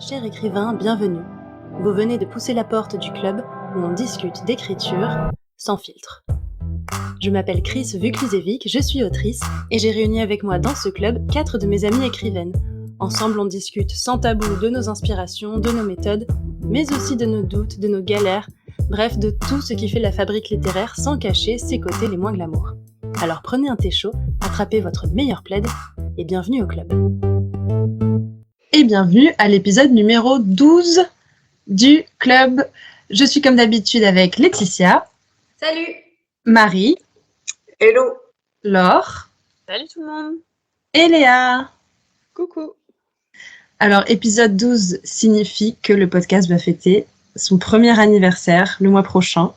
Chers écrivains, bienvenue. Vous venez de pousser la porte du club où on discute d'écriture sans filtre. Je m'appelle Chris Vuklizevic, je suis autrice et j'ai réuni avec moi dans ce club 4 de mes amies écrivaines. Ensemble, on discute sans tabou de nos inspirations, de nos méthodes, mais aussi de nos doutes, de nos galères, bref, de tout ce qui fait la fabrique littéraire sans cacher ses côtés les moins glamour. Alors prenez un thé chaud, attrapez votre meilleur plaid et bienvenue au club. Et bienvenue à l'épisode numéro 12 du club. Je suis comme d'habitude avec Laetitia. Salut. Marie. Hello. Laure. Salut tout le monde. Et Léa. Coucou. Alors, épisode 12 signifie que le podcast va fêter son premier anniversaire le mois prochain.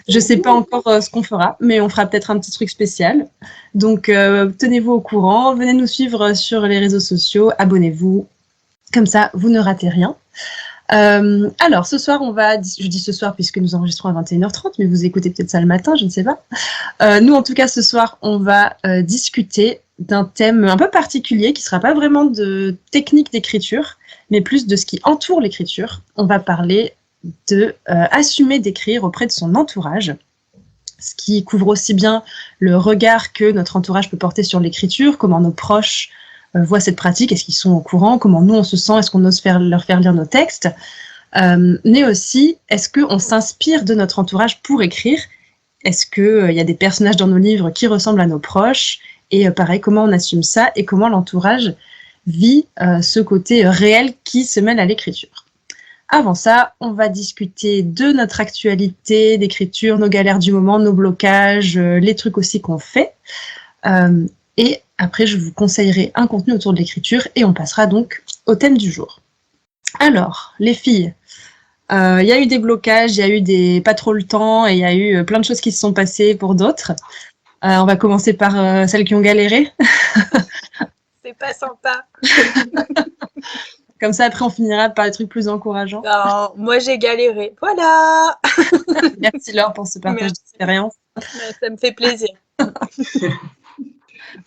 Je ne sais pas encore ce qu'on fera, mais on fera peut-être un petit truc spécial. Donc, tenez-vous au courant, venez nous suivre sur les réseaux sociaux, abonnez-vous. Comme ça, vous ne ratez rien. Alors, ce soir, je dis ce soir puisque nous enregistrons à 21h30, mais vous écoutez peut-être ça le matin, je ne sais pas. Nous, en tout cas, ce soir, on va discuter d'un thème un peu particulier qui ne sera pas vraiment de technique d'écriture, mais plus de ce qui entoure l'écriture. On va parler de assumer d'écrire auprès de son entourage, ce qui couvre aussi bien le regard que notre entourage peut porter sur l'écriture, comment nos proches voient cette pratique, est-ce qu'ils sont au courant, comment nous on se sent, est-ce qu'on ose leur faire lire nos textes, mais aussi est-ce qu'on s'inspire de notre entourage pour écrire, est-ce qu'il y a des personnages dans nos livres qui ressemblent à nos proches, et pareil, comment on assume ça, et comment l'entourage vit ce côté réel qui se mêle à l'écriture. Avant ça, on va discuter de notre actualité d'écriture, nos galères du moment, nos blocages, les trucs aussi qu'on fait, et après, je vous conseillerai un contenu autour de l'écriture et on passera donc au thème du jour. Alors, les filles, il y a eu des blocages, il y a eu pas trop le temps et il y a eu plein de choses qui se sont passées pour d'autres. On va commencer par celles qui ont galéré. C'est pas sympa. Comme ça, après, on finira par des trucs plus encourageants. Non, moi, j'ai galéré. Voilà. Merci Laure pour ce partage d'expérience. Ça me fait plaisir.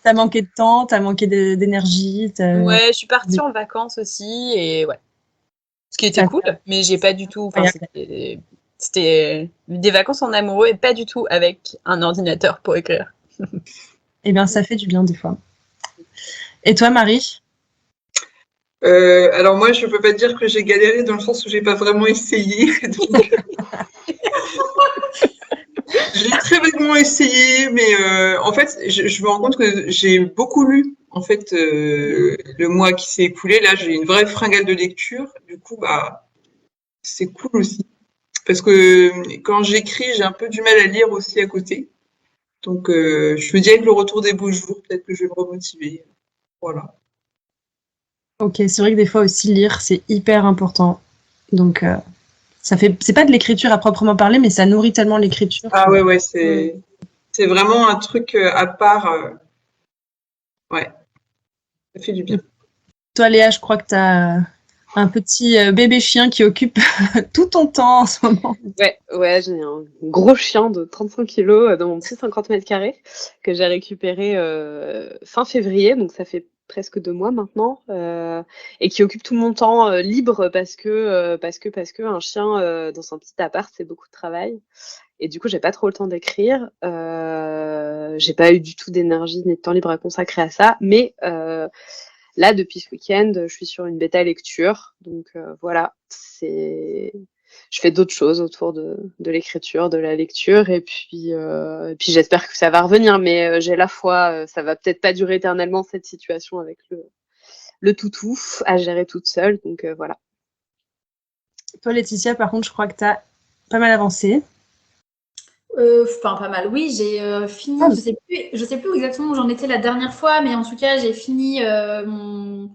T'as manqué de temps, t'as manqué d'énergie. Ouais, je suis partie en vacances aussi et ouais. Ce qui était cool, mais j'ai pas du tout. Enfin, c'était des vacances en amoureux et pas du tout avec un ordinateur pour écrire. Eh bien, ça fait du bien des fois. Et toi, Marie? Alors moi, je peux pas dire que j'ai galéré dans le sens où j'ai pas vraiment essayé. Donc... J'ai très vaguement essayé, mais en fait, je me rends compte que j'ai beaucoup lu. En fait, le mois qui s'est écoulé, là, j'ai une vraie fringale de lecture. Du coup, bah, c'est cool aussi. Parce que quand j'écris, j'ai un peu du mal à lire aussi à côté. Donc, je me dis avec le retour des beaux jours, peut-être que je vais me remotiver. Voilà. Ok, c'est vrai que des fois aussi lire, c'est hyper important. Donc, c'est pas de l'écriture à proprement parler, mais ça nourrit tellement l'écriture. Ah ouais, c'est vraiment un truc à part. Ouais, ça fait du bien. Toi, Léa, je crois que tu as un petit bébé chien qui occupe tout ton temps en ce moment. Ouais, j'ai un gros chien de 35 kilos dans mon petit 50 mètres carrés que j'ai récupéré fin février, donc ça fait presque 2 mois maintenant, et qui occupe tout mon temps libre parce que un chien dans son petit appart, c'est beaucoup de travail. Et du coup, j'ai pas trop le temps d'écrire. J'ai pas eu du tout d'énergie ni de temps libre à consacrer à ça, mais là, depuis ce week-end, je suis sur une bêta lecture, donc voilà, je fais d'autres choses autour de l'écriture, de la lecture, et puis j'espère que ça va revenir, mais j'ai la foi, ça va peut-être pas durer éternellement cette situation avec le toutou à gérer toute seule, donc voilà. Toi, Laetitia, par contre, je crois que tu as pas mal avancé. Enfin, pas mal. Oui, j'ai fini. Je sais plus exactement où j'en étais la dernière fois, mais en tout cas, j'ai fini mon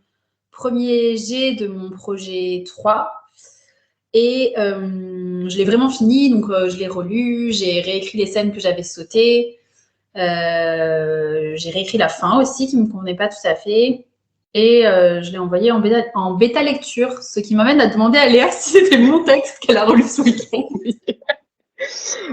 premier jet de mon projet 3. Et je l'ai vraiment fini, donc je l'ai relu, j'ai réécrit les scènes que j'avais sautées, j'ai réécrit la fin aussi qui ne me convenait pas tout à fait, et je l'ai envoyé en bêta lecture, ce qui m'amène à demander à Léa si c'était mon texte qu'elle a relu ce week-end.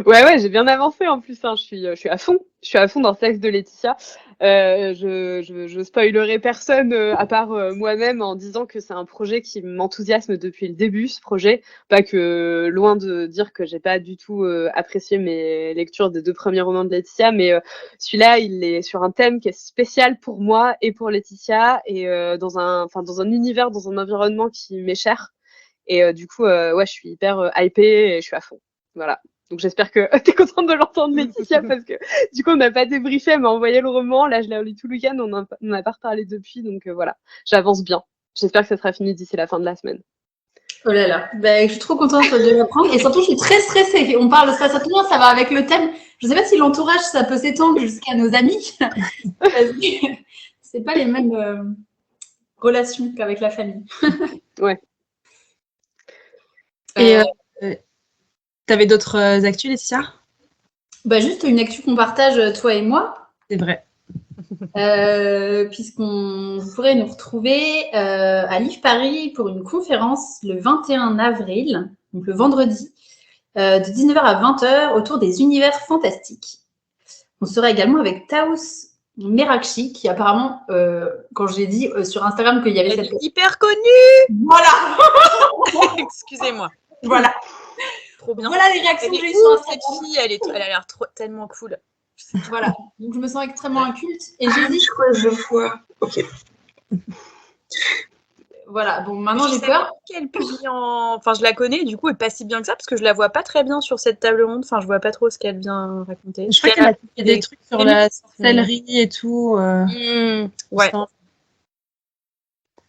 Ouais, j'ai bien avancé en plus. Hein. Je suis à fond. Je suis à fond dans le texte de Laetitia. Je spoilerai personne à part moi-même en disant que c'est un projet qui m'enthousiasme depuis le début, ce projet. Pas que, loin de dire que j'ai pas du tout apprécié mes lectures des 2 premiers romans de Laetitia, mais celui-là, il est sur un thème qui est spécial pour moi et pour Laetitia, et dans un univers, dans un environnement qui m'est cher. Et du coup, je suis hyper hypée et je suis à fond. Voilà. Donc j'espère que t'es contente de l'entendre, Laetitia, parce que du coup on n'a pas débriefé, elle m'a envoyé le roman, là je l'ai lu tout le week-end, on n'a pas reparlé depuis, donc voilà, j'avance bien. J'espère que ça sera fini d'ici la fin de la semaine. Oh là là, je suis trop contente de l'apprendre et surtout je suis très stressée. On parle de ça bien, ça va avec le thème. Je ne sais pas si l'entourage ça peut s'étendre jusqu'à nos amis, parce que c'est pas les mêmes relations qu'avec la famille. Ouais. Et t'avais d'autres actus, Laetitia ? Juste une actu qu'on partage, toi et moi. C'est vrai. Puisqu'on pourrait nous retrouver à Livre Paris pour une conférence le 21 avril, donc le vendredi, de 19h à 20h autour des univers fantastiques. On sera également avec Taous Merakchi, qui apparemment, quand j'ai dit sur Instagram qu'il y avait Elle cette... est hyper connue. Voilà. Excusez-moi. Voilà. Trop bien. Voilà les réactions Elle que j'ai est eues sur où, Instagram. cette fille, elle a l'air tellement cool. Voilà. Donc je me sens extrêmement inculte et Ah, j'hésite. je crois que je le vois. Ok. Voilà. Bon, maintenant Je j'ai sais peur. pas qu'elle publie en... Enfin, je la connais, du coup, et pas si bien que ça, parce que je la vois pas très bien sur cette table ronde. Enfin, je vois pas trop ce qu'elle vient raconter. Je crois qu'elle a fait des trucs sur la sorcellerie et tout. Ouais.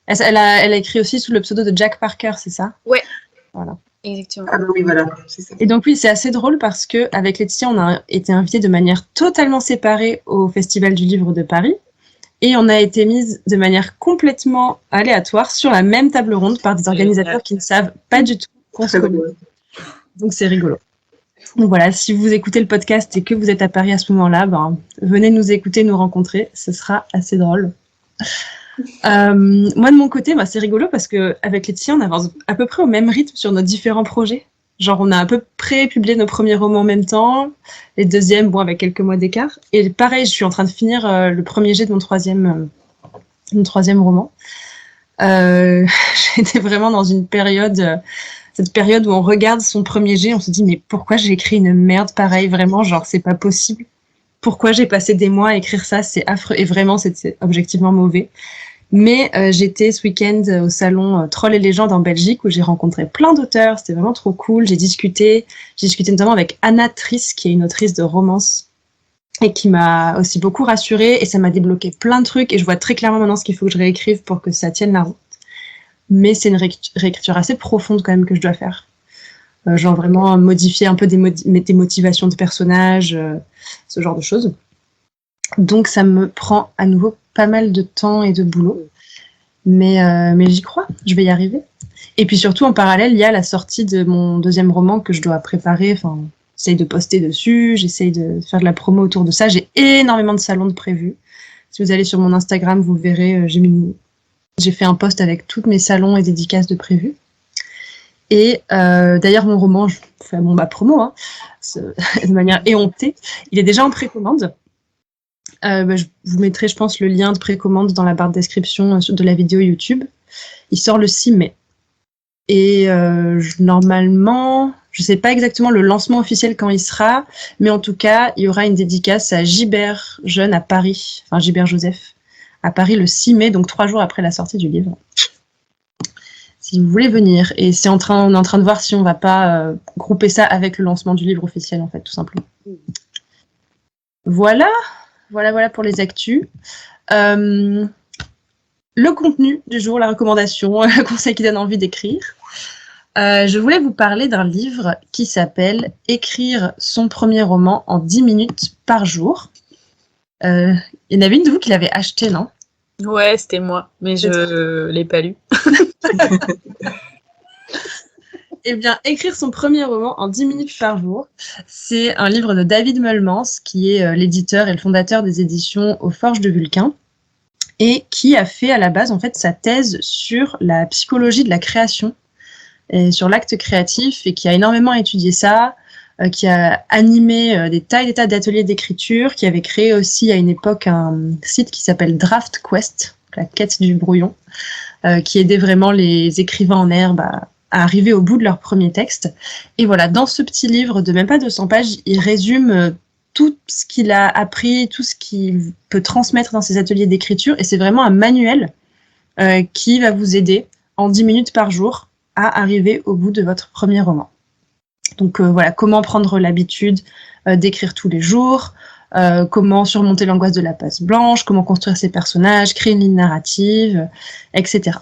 Elle a écrit aussi sous le pseudo de Jack Parker, c'est ça ? Ouais. Voilà. Exactement. Ah bah oui, voilà, c'est ça. Et donc oui, c'est assez drôle parce que avec Laetitia, on a été invités de manière totalement séparée au Festival du Livre de Paris et on a été mise de manière complètement aléatoire sur la même table ronde par des organisateurs qui ne savent pas du tout qu'on se connaît. Donc c'est rigolo. Donc voilà, si vous écoutez le podcast et que vous êtes à Paris à ce moment-là, venez nous écouter, nous rencontrer, ce sera assez drôle. Moi de mon côté, c'est rigolo parce que avec Laetitia, on avance à peu près au même rythme sur nos différents projets. Genre on a à peu près publié nos premiers romans en même temps, les deuxièmes, avec quelques mois d'écart. Et pareil, je suis en train de finir le premier jet de mon troisième roman. J'étais vraiment dans une période, cette période où on regarde son premier jet, on se dit mais pourquoi j'ai écrit une merde pareille, vraiment, genre c'est pas possible. Pourquoi j'ai passé des mois à écrire ça, c'est affreux et vraiment c'est objectivement mauvais. Mais j'étais ce week-end au salon Trolls et légendes en Belgique où j'ai rencontré plein d'auteurs, c'était vraiment trop cool. J'ai discuté notamment avec Anna Triss, qui est une autrice de romance et qui m'a aussi beaucoup rassurée et ça m'a débloqué plein de trucs et je vois très clairement maintenant ce qu'il faut que je réécrive pour que ça tienne la route. Mais c'est une réécriture assez profonde quand même que je dois faire. Genre vraiment modifier un peu des motivations de personnages, ce genre de choses. Donc ça me prend à nouveau pas mal de temps et de boulot, mais j'y crois, je vais y arriver. Et puis surtout en parallèle, il y a la sortie de mon deuxième roman que je dois préparer. Enfin, j'essaye de poster dessus, j'essaye de faire de la promo autour de ça. J'ai énormément de salons de prévus. Si vous allez sur mon Instagram, vous verrez, j'ai fait un post avec tous mes salons et dédicaces de prévus. Et d'ailleurs, mon roman, je fais ma promo, de manière éhontée, il est déjà en précommande. Je vous mettrai, je pense, le lien de précommande dans la barre de description de la vidéo YouTube. Il sort le 6 mai. Et normalement, je ne sais pas exactement le lancement officiel quand il sera, mais en tout cas, il y aura une dédicace à Gibert Jeune à Paris, enfin Gibert Joseph, à Paris le 6 mai, donc 3 jours après la sortie du livre. Si vous voulez venir. Et on est en train de voir si on ne va pas grouper ça avec le lancement du livre officiel, en fait, tout simplement. Voilà pour les actus. Le contenu du jour, la recommandation, le conseil qui donne envie d'écrire. Je voulais vous parler d'un livre qui s'appelle « Écrire son premier roman en 10 minutes par jour ». Il y en avait une de vous qui l'avait acheté, non ? Ouais, c'était moi, mais je ne l'ai pas lu. Eh bien, écrire son premier roman en 10 minutes par jour, c'est un livre de David Meulemans, qui est l'éditeur et le fondateur des éditions Aux Forges de Vulcain, et qui a fait à la base en fait sa thèse sur la psychologie de la création et sur l'acte créatif, et qui a énormément étudié ça, qui a animé des tas et des tas d'ateliers d'écriture, qui avait créé aussi à une époque un site qui s'appelle Draft Quest, la quête du brouillon, qui aidait vraiment les écrivains en herbe à arriver au bout de leur premier texte. Et voilà, dans ce petit livre de même pas 200 pages, il résume tout ce qu'il a appris, tout ce qu'il peut transmettre dans ses ateliers d'écriture. Et c'est vraiment un manuel qui va vous aider en 10 minutes par jour à arriver au bout de votre premier roman. Donc voilà, comment prendre l'habitude d'écrire tous les jours, comment surmonter l'angoisse de la page blanche, comment construire ses personnages, créer une ligne narrative, etc.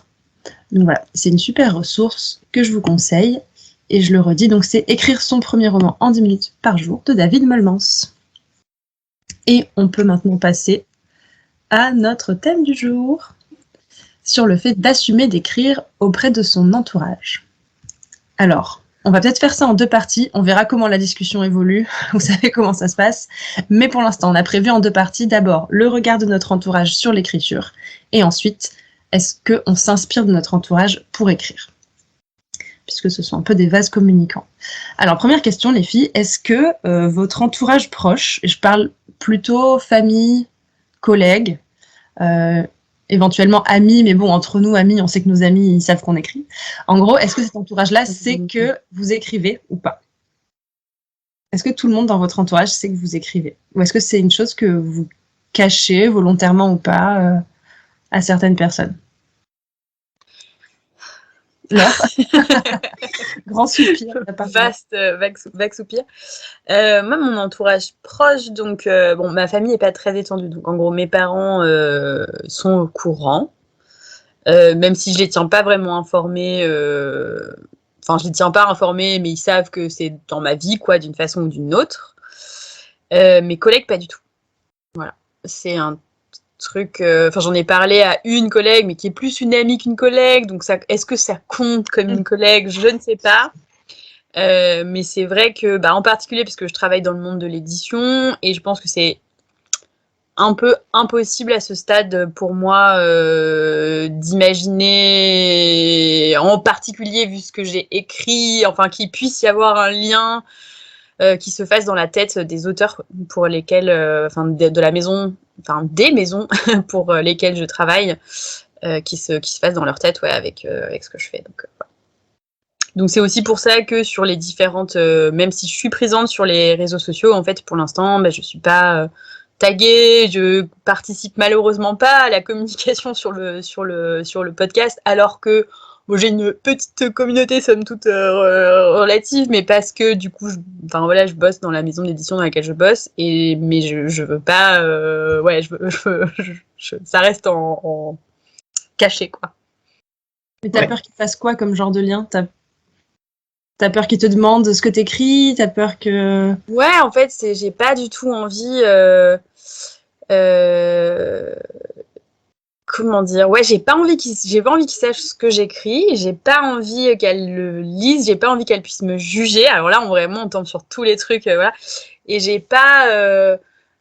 Donc voilà, c'est une super ressource que je vous conseille. Et je le redis, donc c'est Écrire son premier roman en 10 minutes par jour de David Molmans. Et on peut maintenant passer à notre thème du jour, sur le fait d'assumer d'écrire auprès de son entourage. Alors, on va peut-être faire ça en 2 parties, on verra comment la discussion évolue, vous savez comment ça se passe, mais pour l'instant, on a prévu en 2 parties, d'abord le regard de notre entourage sur l'écriture, et ensuite, est-ce qu'on s'inspire de notre entourage pour écrire ? Puisque ce sont un peu des vases communicants. Alors, première question, les filles, est-ce que votre entourage proche, et je parle plutôt famille, collègues, éventuellement amis, mais bon, entre nous, amis, on sait que nos amis, ils savent qu'on écrit. En gros, est-ce que cet entourage-là sait que vous écrivez ou pas ? Est-ce que tout le monde dans votre entourage sait que vous écrivez ? Ou est-ce que c'est une chose que vous cachez, volontairement ou pas, à certaines personnes ? Laure ? Grand soupir. Vaste, vague soupir. Moi, mon entourage proche, donc, ma famille n'est pas très étendue. Donc, en gros, mes parents sont au courant, même si je les tiens pas vraiment informés. Enfin, je les tiens pas informés, mais ils savent que c'est dans ma vie, quoi, d'une façon ou d'une autre. Mes collègues, pas du tout. Voilà. C'est un truc. J'en ai parlé à une collègue, mais qui est plus une amie qu'une collègue. Donc, est-ce que ça compte comme une collègue ? Je ne sais pas. Mais c'est vrai que, en particulier, parce que je travaille dans le monde de l'édition, et je pense que c'est un peu impossible à ce stade pour moi d'imaginer, en particulier vu ce que j'ai écrit, enfin qu'il puisse y avoir un lien qui se fasse dans la tête des auteurs pour lesquels, de la maison, des maisons pour lesquelles je travaille, qui se fasse dans leur tête, avec ce que je fais. Donc c'est aussi pour ça que sur les différentes, même si je suis présente sur les réseaux sociaux, en fait pour l'instant, je suis pas taguée, je participe malheureusement pas à la communication sur le podcast, alors que j'ai une petite communauté somme toute relative, mais parce que du coup, je bosse dans la maison d'édition dans laquelle je bosse, mais je veux pas, ça reste en caché, quoi. Mais t'as peur qu'il fasse quoi comme genre de lien ? T'as peur qu'il te demande ce que t'écris ? T'as peur que... Ouais, en fait, j'ai pas du tout envie... comment dire ? Ouais, j'ai pas envie qu'il sache ce que j'écris. J'ai pas envie qu'elle le lise. J'ai pas envie qu'elle puisse me juger. Alors là, on tombe sur tous les trucs, voilà. Et j'ai pas...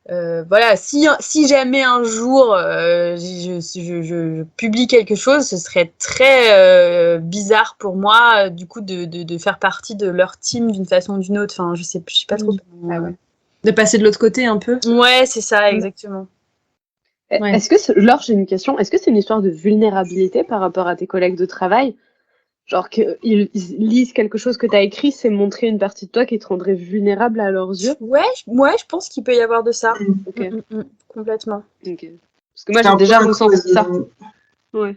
voilà, si jamais un jour je publie quelque chose, ce serait très bizarre pour moi, du coup, de faire partie de leur team d'une façon ou d'une autre. Enfin, je sais pas trop. De passer de l'autre côté un peu ? Ouais, c'est ça, exactement. Ouais. Est-ce que, Laure, j'ai une question. Est-ce que c'est une histoire de vulnérabilité par rapport à tes collègues de travail ? Genre qu'ils lisent quelque chose que tu as écrit, c'est montrer une partie de toi qui te rendrait vulnérable à leurs yeux ? Ouais, je pense qu'il peut y avoir de ça. Okay. Complètement. Okay. Parce que moi, j'ai déjà ressenti ça. Ouais.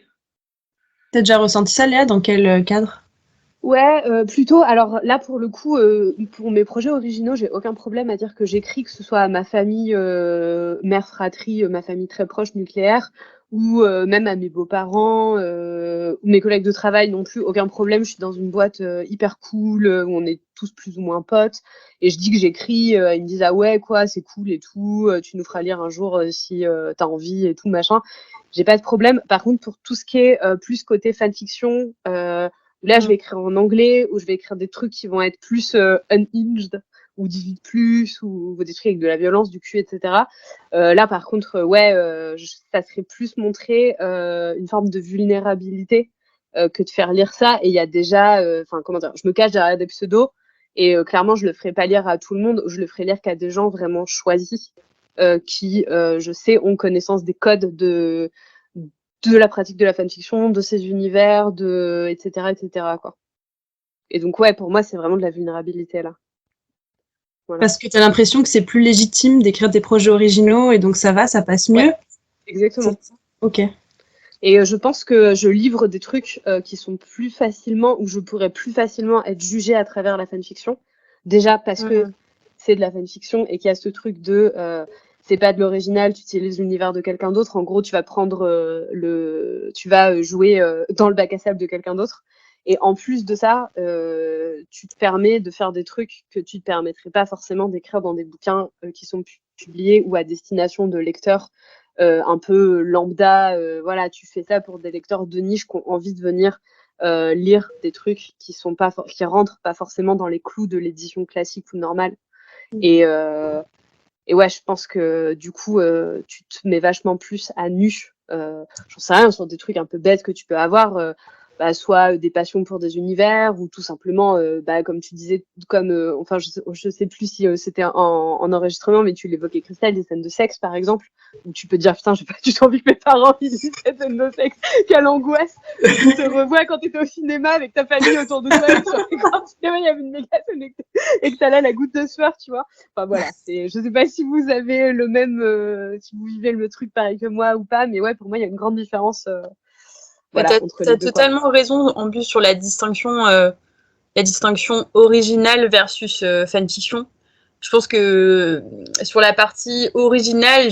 T'as déjà ressenti ça, Léa ? Dans quel cadre ? Ouais, plutôt. Alors là, pour le coup, pour mes projets originaux, j'ai aucun problème à dire que j'écris, que ce soit à ma famille, mère fratrie, ma famille très proche nucléaire, ou même à mes beaux-parents, ou mes collègues de travail non plus, aucun problème. Je suis dans une boîte hyper cool, où on est tous plus ou moins potes, et je dis que j'écris, ils me disent ah ouais quoi, c'est cool et tout, tu nous feras lire un jour si t'as envie et tout machin. J'ai pas de problème. Par contre, pour tout ce qui est plus côté fanfiction, là, je vais écrire en anglais, ou je vais écrire des trucs qui vont être plus unhinged, ou 18+, ou des trucs avec de la violence, du cul, etc. Là, par contre, ça serait plus montrer une forme de vulnérabilité que de faire lire ça. Et il y a déjà, je me cache derrière des pseudos, Et clairement, je le ferai pas lire à tout le monde, je le ferai lire qu'à des gens vraiment choisis qui, je sais, ont connaissance des codes de la pratique de la fanfiction, de ces univers, etc., quoi. Et donc, ouais, pour moi, c'est vraiment de la vulnérabilité, là. Voilà. Parce que tu as l'impression que c'est plus légitime d'écrire des projets originaux et donc ça passe mieux. Ouais, exactement. Ok. Et je pense que je livre des trucs qui sont plus facilement, où je pourrais plus facilement être jugée à travers la fanfiction. Déjà parce que c'est de la fanfiction et qu'il y a ce truc de c'est pas de l'original, tu utilises l'univers de quelqu'un d'autre. En gros, tu vas prendre tu vas jouer dans le bac à sable de quelqu'un d'autre. Et en plus de ça, tu te permets de faire des trucs que tu te permettrais pas forcément d'écrire dans des bouquins qui sont publiés ou à destination de lecteurs un peu lambda. Voilà, tu fais ça pour des lecteurs de niche qui ont envie de venir lire des trucs qui rentrent pas forcément dans les clous de l'édition classique ou normale. Et ouais, je pense que du coup, tu te mets vachement plus à nu. J'en sais rien, sur des trucs un peu bêtes que tu peux avoir. Soit des passions pour des univers ou tout simplement, comme tu disais, enfin, je sais plus si c'était en enregistrement, mais tu l'évoquais, Christelle, des scènes de sexe, par exemple, où tu peux te dire, putain, j'ai pas du tout envie que mes parents lisent cette scène de sexe, quelle angoisse. Tu te revois quand t'étais au cinéma avec ta famille autour de toi, et sur l'écran cinéma, il y avait une méga scène et que t'as là la goutte de sueur, tu vois. Enfin, voilà, je sais pas si vous avez le même, si vous vivez le truc pareil que moi ou pas, mais ouais, pour moi, il y a une grande différence. Voilà, t'as totalement raison en plus sur la distinction originale versus fanfiction. Je pense que sur la partie originale,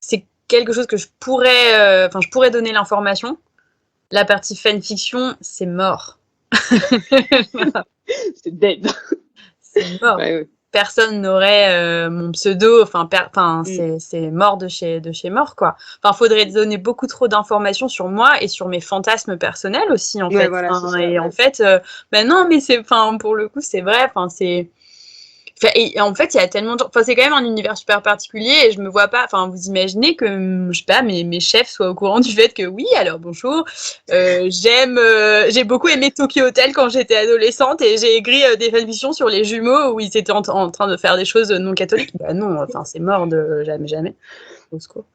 c'est quelque chose que je pourrais donner l'information. La partie fanfiction, c'est mort. C'est dead. C'est mort. Ouais. Personne n'aurait mon pseudo, c'est mort de chez mort, quoi. Enfin, faudrait donner beaucoup trop d'informations sur moi et sur mes fantasmes personnels aussi, en fait. Voilà, en fait, non, mais pour le coup, c'est vrai, et en fait, il y a tellement de gens. Enfin, c'est quand même un univers super particulier et je me vois pas. Enfin, vous imaginez que, je sais pas, mes chefs soient au courant du fait que oui, alors bonjour, j'ai beaucoup aimé Tokyo Hotel quand j'étais adolescente et j'ai écrit des fanfictions sur les jumeaux où ils étaient en train de faire des choses non catholiques. Bah non, enfin, c'est mort de jamais. Au secours.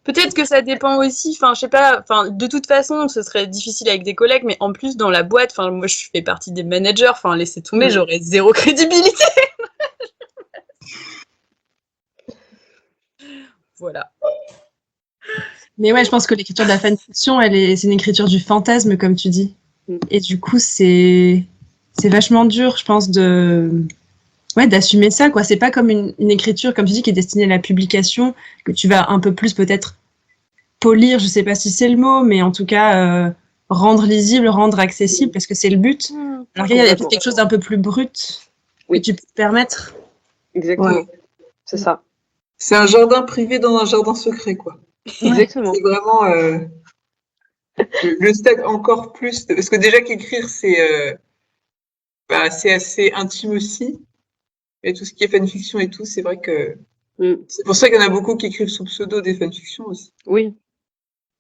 Peut-être que ça dépend aussi, je sais pas, de toute façon, ce serait difficile avec des collègues, mais en plus, dans la boîte, moi, je fais partie des managers, laissez tomber, j'aurais zéro crédibilité. Voilà. Mais ouais, je pense que l'écriture de la fanfiction, c'est une écriture du fantasme, comme tu dis. Et du coup, c'est vachement dur, je pense, d'assumer ça, quoi. C'est pas comme une écriture, comme tu dis, qui est destinée à la publication, que tu vas un peu plus peut-être polir, je sais pas si c'est le mot, mais en tout cas rendre lisible, rendre accessible, parce que c'est le but. Alors qu'il y a peut-être quelque chose d'un peu plus brut que tu peux te permettre. Exactement. Ouais. C'est ça. C'est un jardin privé dans un jardin secret, quoi. Exactement. C'est vraiment le stade encore plus, parce que déjà qu'écrire, c'est assez intime aussi. Et tout ce qui est fanfiction et tout, c'est vrai que c'est pour ça qu'il y en a beaucoup qui écrivent sous pseudo des fanfictions aussi. Oui.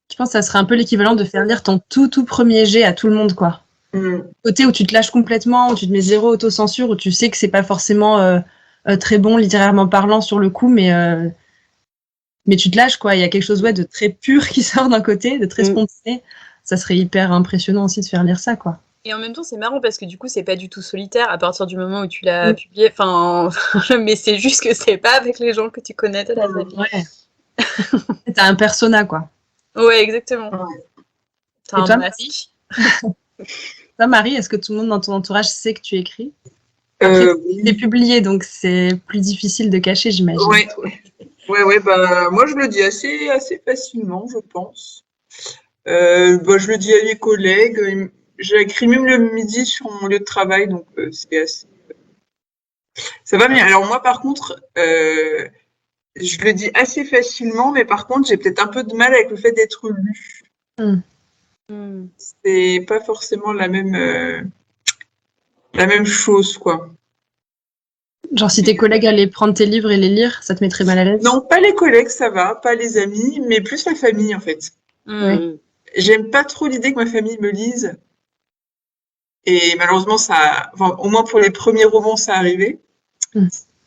Je pense que ça serait un peu l'équivalent de faire lire ton tout premier jet à tout le monde, quoi. Côté où tu te lâches complètement, où tu te mets zéro autocensure, où tu sais que c'est pas forcément très bon littérairement parlant sur le coup, mais tu te lâches, quoi. Il y a quelque chose de très pur qui sort d'un côté, de très spontané. Ça serait hyper impressionnant aussi de faire lire ça, quoi. Et en même temps, c'est marrant parce que du coup, c'est pas du tout solitaire à partir du moment où tu l'as publié. Mais c'est juste que c'est pas avec les gens que tu connais de la vie. Ouais. T'as un persona, quoi. Ouais, exactement. T'as un masque. Toi, Marie, est-ce que tout le monde dans ton entourage sait que tu écris? Après, c'est publié, donc c'est plus difficile de cacher, j'imagine. Ouais, moi, je le dis assez facilement, je pense. Je le dis à mes collègues. J'écris même le midi sur mon lieu de travail, donc c'est assez... Ça va bien. Alors moi, par contre, je le dis assez facilement, mais par contre, j'ai peut-être un peu de mal avec le fait d'être lu. C'est pas forcément la même chose, quoi. Genre, si tes collègues allaient prendre tes livres et les lire, ça te mettrait mal à l'aise? Non, pas les collègues, ça va, pas les amis, mais plus la famille, en fait. Oui. j'aime pas trop l'idée que ma famille me lise. Et malheureusement, au moins pour les premiers romans, ça arrivait.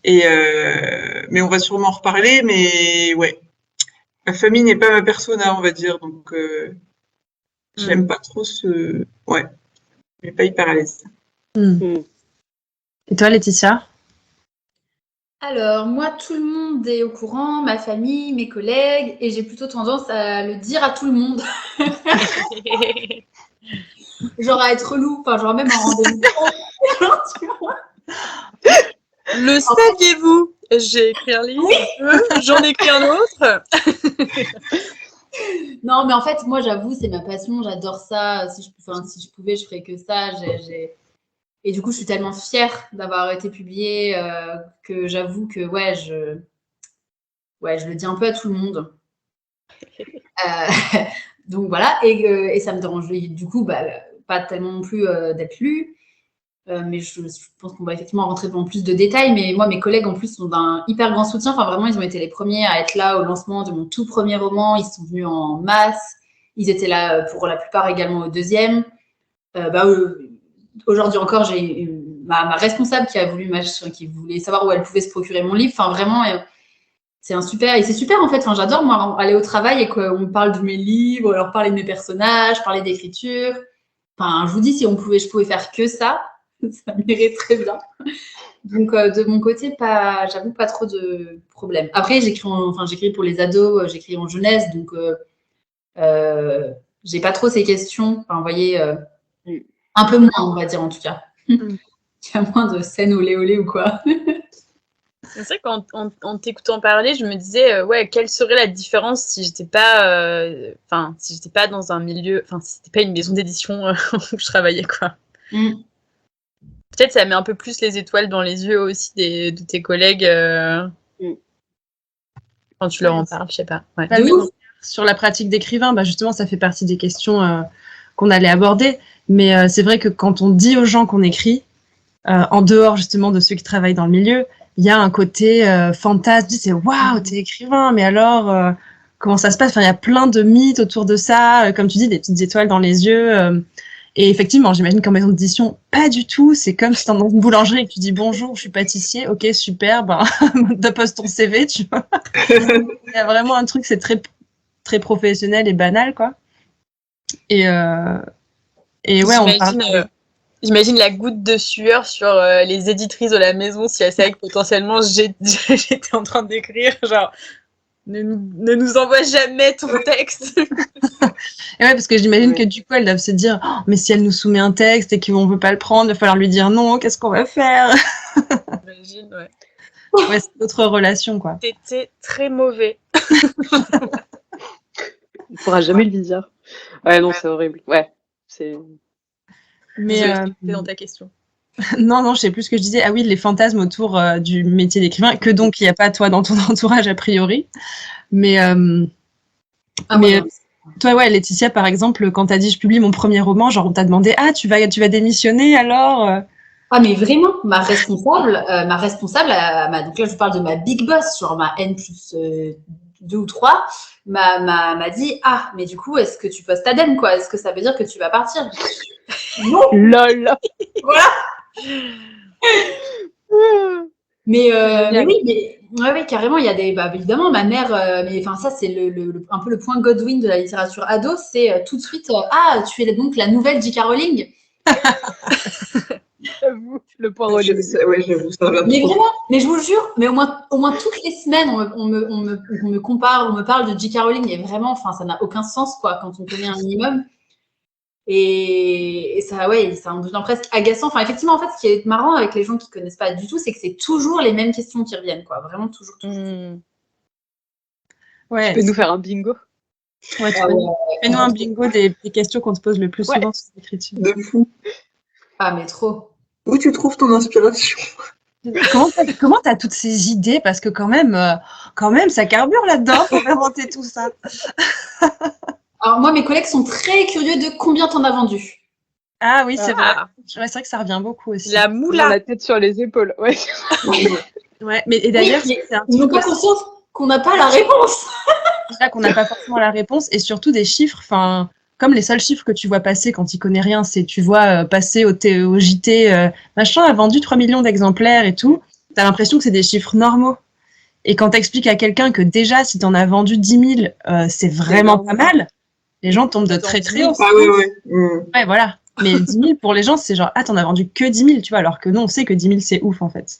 Mais on va sûrement en reparler. Mais ouais, ma famille n'est pas ma persona, on va dire. Donc, j'aime pas trop Ouais, je suis pas hyper à l'aise. Et toi, Laetitia? Alors, moi, tout le monde est au courant, ma famille, mes collègues, et j'ai plutôt tendance à le dire à tout le monde. Genre à être relou, enfin, genre même en rendez-vous. Tu vois. Le saviez-vous? J'ai écrit un livre, j'en ai écrit un autre. Non, mais en fait, moi, j'avoue, c'est ma passion, j'adore ça. Si je pouvais, je ferais que ça. Et du coup, je suis tellement fière d'avoir été publiée que j'avoue que, je le dis un peu à tout le monde. Donc voilà, et ça me dérange du coup, pas tellement non plus d'être lue. Mais je pense qu'on va effectivement rentrer dans plus de détails. Mais moi, mes collègues, en plus, sont d'un hyper grand soutien. Enfin, vraiment, ils ont été les premiers à être là au lancement de mon tout premier roman. Ils sont venus en masse. Ils étaient là pour la plupart également au deuxième. Aujourd'hui encore, j'ai ma responsable qui voulait savoir où elle pouvait se procurer mon livre. Enfin, vraiment, c'est super en fait. Enfin, j'adore moi aller au travail et qu'on me parle de mes livres, leur parler de mes personnages, parler d'écriture. Enfin, je vous dis, si je pouvais faire que ça, ça m'irait très bien. Donc, de mon côté, j'avoue, pas trop de problèmes. Après, j'écris pour les ados, j'écris en jeunesse, donc j'ai pas trop ces questions. Enfin, vous voyez, un peu moins, on va dire en tout cas. Il y a moins de scènes olé olé ou quoi. C'est vrai qu'en t'écoutant parler, je me disais, quelle serait la différence si j'étais pas, si j'étais pas dans un milieu, si c'était pas une maison d'édition où je travaillais, quoi. Peut-être ça met un peu plus les étoiles dans les yeux aussi de tes collègues quand tu leur en parles, je sais pas. Ouais. Sur la pratique d'écrivain, justement, ça fait partie des questions qu'on allait aborder. Mais c'est vrai que quand on dit aux gens qu'on écrit, en dehors justement de ceux qui travaillent dans le milieu, il y a un côté fantasme. C'est waouh, t'es écrivain, mais alors comment ça se passe? Enfin, il y a plein de mythes autour de ça, comme tu dis, des petites étoiles dans les yeux. Et effectivement, j'imagine qu'en maison d'édition, pas du tout. C'est comme si t'es dans une boulangerie et que tu dis bonjour, je suis pâtissier. Ok, super, dépose ton CV, tu vois. Il y a vraiment un truc, c'est très, très professionnel et banal, quoi. Et ouais, on parle. J'imagine la goutte de sueur sur les éditrices de la maison si elles savaient que potentiellement j'étais en train d'écrire, genre ne nous envoie jamais ton texte. Et ouais, parce que j'imagine que du coup elles doivent se dire mais si elle nous soumet un texte et qu'on veut pas le prendre, il va falloir lui dire non, qu'est-ce qu'on va faire? J'imagine, ouais. Ouais, c'est notre relation, quoi. T'étais très mauvais. On pourra jamais le dire. Ouais, non, c'est horrible. Ouais, c'est. Mais c'est dans ta question. Non, je sais plus ce que je disais. Ah oui, les fantasmes autour du métier d'écrivain, que donc il n'y a pas toi dans ton entourage a priori. Mais toi, ouais, Laetitia, par exemple, quand t'as dit je publie mon premier roman, genre on t'a demandé tu vas démissionner alors Ah mais vraiment, ma responsable, donc là je parle de ma big boss, genre ma N+2 ou 3, m'a dit mais du coup est-ce que tu postes ADEME quoi? Est-ce que ça veut dire que tu vas partir? Non. Lol. Voilà. mais oui, carrément, il y a des. Évidemment, ma mère, mais enfin, ça, c'est un peu le point Godwin de la littérature ado, c'est tout de suite tu es donc la nouvelle J.K. Rowling. J'avoue, le point relais. Ouais, j'avoue, ça va. Mais vraiment, mais je vous jure, mais au moins toutes les semaines, on me compare, on me parle de J.K. Rowling, et vraiment, enfin, ça n'a aucun sens, quoi, quand on connaît un minimum. Et ça, ça en devient presque agaçant. Enfin, effectivement, en fait, ce qui est marrant avec les gens qui connaissent pas du tout, c'est que c'est toujours les mêmes questions qui reviennent, quoi. Vraiment, toujours. Ouais. Tu peux nous faire un bingo? Ouais, fais-nous un bingo des questions qu'on te pose le plus souvent sur l'écriture. De fou. Ah, mais trop. Où tu trouves ton inspiration? Comment t'as toutes ces idées? Parce que quand même, ça carbure là-dedans pour inventer tout ça. Alors, moi, mes collègues sont très curieux de combien t'en as vendu. Ah oui, c'est vrai. C'est vrai que ça revient beaucoup aussi. La moula. La tête sur les épaules, ouais. Ouais, mais et d'ailleurs, c'est un truc. Ils n'ont pas conscience qu'on n'a pas la réponse. C'est là qu'on n'a pas forcément la réponse et surtout des chiffres. Enfin, comme les seuls chiffres que tu vois passer quand tu connais rien, c'est tu vois passer au JT, machin a vendu 3 millions d'exemplaires et tout, tu as l'impression que c'est des chiffres normaux. Et quand tu expliques à quelqu'un que déjà, si tu en as vendu 10 000, c'est vraiment pas mal, les gens tombent de très très haut. Ah oui. Ouais, voilà. Mais 10 000, pour les gens, c'est genre, ah, t'en as vendu que 10 000, tu vois, alors que nous, on sait que 10 000, c'est ouf, en fait.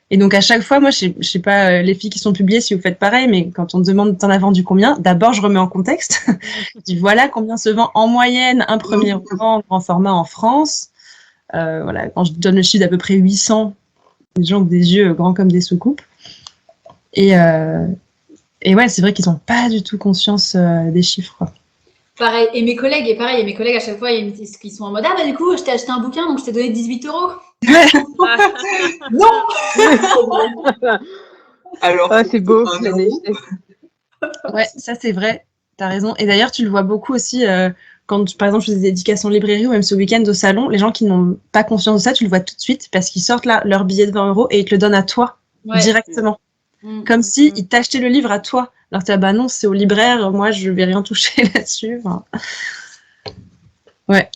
Et donc, à chaque fois, moi, je sais pas, les filles qui sont publiées, si vous faites pareil, mais quand on me demande t'en as vendu combien, d'abord, je remets en contexte. Je dis, voilà combien se vend en moyenne un premier roman grand format en France. Voilà, quand je donne le chiffre d'à peu près 800, les gens ont des yeux grands comme des soucoupes. Et ouais, c'est vrai qu'ils n'ont pas du tout conscience des chiffres, quoi. Pareil, et mes collègues à chaque fois, ils sont en mode, ah bah du coup, je t'ai acheté un bouquin, donc je t'ai donné 18 €. Non. Alors, c'est beau, la euro. naïveté. Ouais, ça c'est vrai, t'as raison. Et d'ailleurs, tu le vois beaucoup aussi quand, par exemple, je fais des éducations en librairie ou même ce week-end au salon, les gens qui n'ont pas conscience de ça, tu le vois tout de suite parce qu'ils sortent là, leur billet de 20 € et ils te le donnent à toi directement. Comme si ils t'achetaient le livre à toi. Alors tu dis, ah bah non, c'est au libraire, moi je vais rien toucher là-dessus. Enfin... Ouais,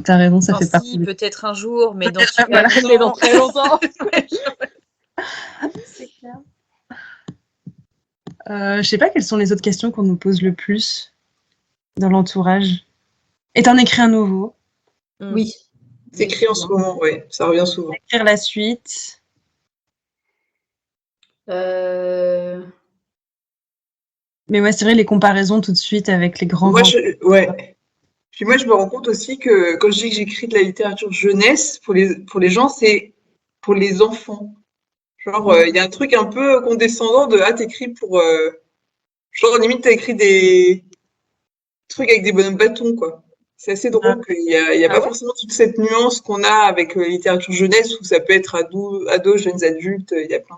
t'as raison, ça fait partie. Peut-être un jour, mais dans très longtemps. C'est clair. Je sais pas quelles sont les autres questions qu'on nous pose le plus dans l'entourage. Et t'en écris un nouveau? Oui. T'écris en ce moment, ouais, ça revient souvent. Écrire la suite. Mais ouais, c'est vrai, les comparaisons tout de suite avec les grands. Ouais. Puis moi, je me rends compte aussi que quand je dis que j'écris de la littérature jeunesse, pour les gens, c'est pour les enfants. Genre, il y a un truc un peu condescendant de ah, t'écris pour. Genre, limite, t'as écrit des trucs avec des bonhommes bâtons, quoi. C'est assez drôle qu'il n'y a pas forcément toute cette nuance qu'on a avec littérature jeunesse où ça peut être ados, jeunes adultes, il y a plein.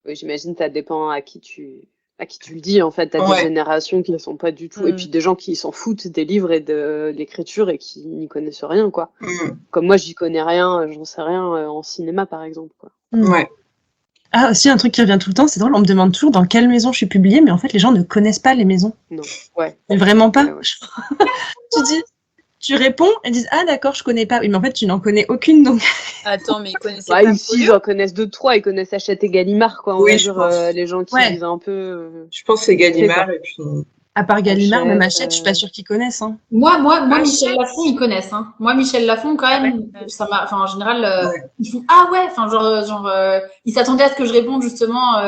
Oui, j'imagine que ça dépend à qui tu le dis, en fait. T'as des générations qui ne sont pas du tout, et puis des gens qui s'en foutent des livres et de l'écriture et qui n'y connaissent rien, quoi. Comme moi, j'y connais rien, j'en sais rien en cinéma, par exemple, quoi. Ouais. Ah, aussi, un truc qui revient tout le temps, c'est drôle, on me demande toujours dans quelle maison je suis publiée, mais en fait, les gens ne connaissent pas les maisons. Non, ouais. Mais vraiment pas. Ouais. Tu réponds, ils disent, ah d'accord, je connais pas. Oui, mais en fait, tu n'en connais aucune, donc. Attends, mais ils connaissaient pas ici, ils en connaissent 2-3, ils connaissent Hachette et Gallimard, quoi. Oui, je pense. Les gens qui lisent un peu. Je pense que c'est Gallimard, et puis. À part Gallimard, même Hachette, je suis pas sûre qu'ils connaissent. Hein. Moi, Michel Lafon, ils connaissent. Hein. Moi, Michel Lafon, quand même, ça m'a. Enfin, en général, ils font ah ouais. Enfin, genre, ils s'attendaient à ce que je réponde justement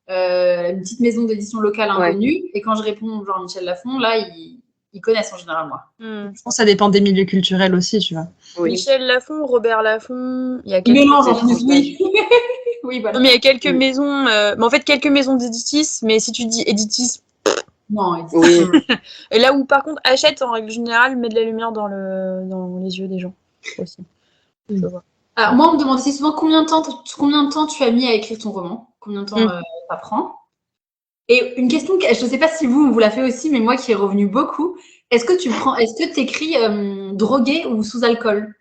une petite maison d'édition locale inconnue. Et quand je réponds genre Michel Lafon, là, ils connaissent en général moi. Je pense que ça dépend des milieux culturels aussi, tu vois. Oui. Michel Lafon, Robert Lafon, il y a quelques mélanges en plus, oui. Oui, voilà. Non, mais il y a quelques maisons, mais en fait quelques maisons d'éditis, mais si tu dis éditis. Non, oui. Et là où par contre Hachette en règle générale met de la lumière dans les yeux des gens aussi. Alors moi on me demande aussi souvent combien de temps tu as mis à écrire ton roman, combien de temps ça prend. Et une question que je ne sais pas si vous la fait aussi, mais moi qui est revenu beaucoup, est-ce que tu écris drogué ou sous alcool?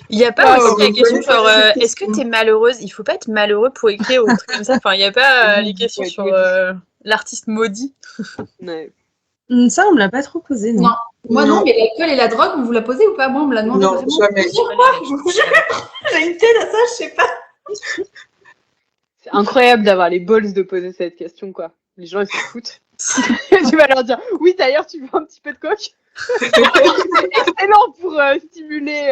Il n'y a pas aussi la question genre est-ce que tu es malheureuse? Il ne faut pas être malheureux pour écrire ou un truc comme ça. Enfin, il n'y a pas les questions sur l'artiste maudit. Ça, on ne me l'a pas trop posé, non. Moi non, mais l'alcool et la drogue, on vous l'a posé ou pas? Moi, on me l'a demandé. Non, jamais. J'ai une tête à ça, je sais pas. C'est incroyable d'avoir les balls de poser cette question, quoi. Les gens, ils se foutent. Tu vas leur dire, oui, d'ailleurs, tu veux un petit peu de coke? Excellent pour stimuler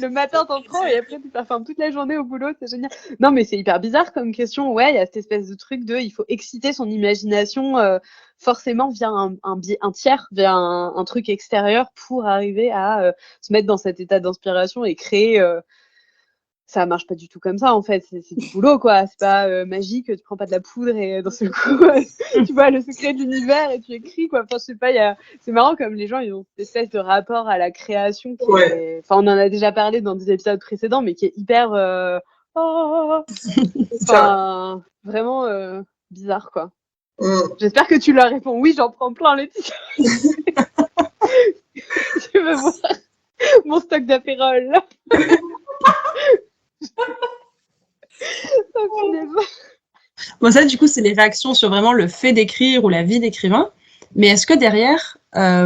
le matin t'entrant et après tu performes toute la journée au boulot, c'est génial. Non mais c'est hyper bizarre comme question. Ouais, il y a cette espèce de truc de il faut exciter son imagination forcément via un tiers, via un truc extérieur pour arriver à se mettre dans cet état d'inspiration et créer. Ça marche pas du tout comme ça en fait, c'est du boulot quoi, c'est pas magique, tu prends pas de la poudre et dans ce coup tu vois le secret de l'univers et tu écris quoi. Enfin je sais pas, c'est marrant comme les gens ils ont cette espèce de rapport à la création qui est... Enfin on en a déjà parlé dans des épisodes précédents mais qui est hyper enfin vraiment bizarre quoi. J'espère que tu leur réponds oui, j'en prends plein Laetitia. Tu veux voir mon stock d'apérole là. Bon, ça, du coup, c'est les réactions sur vraiment le fait d'écrire ou la vie d'écrivain. Mais est-ce que derrière,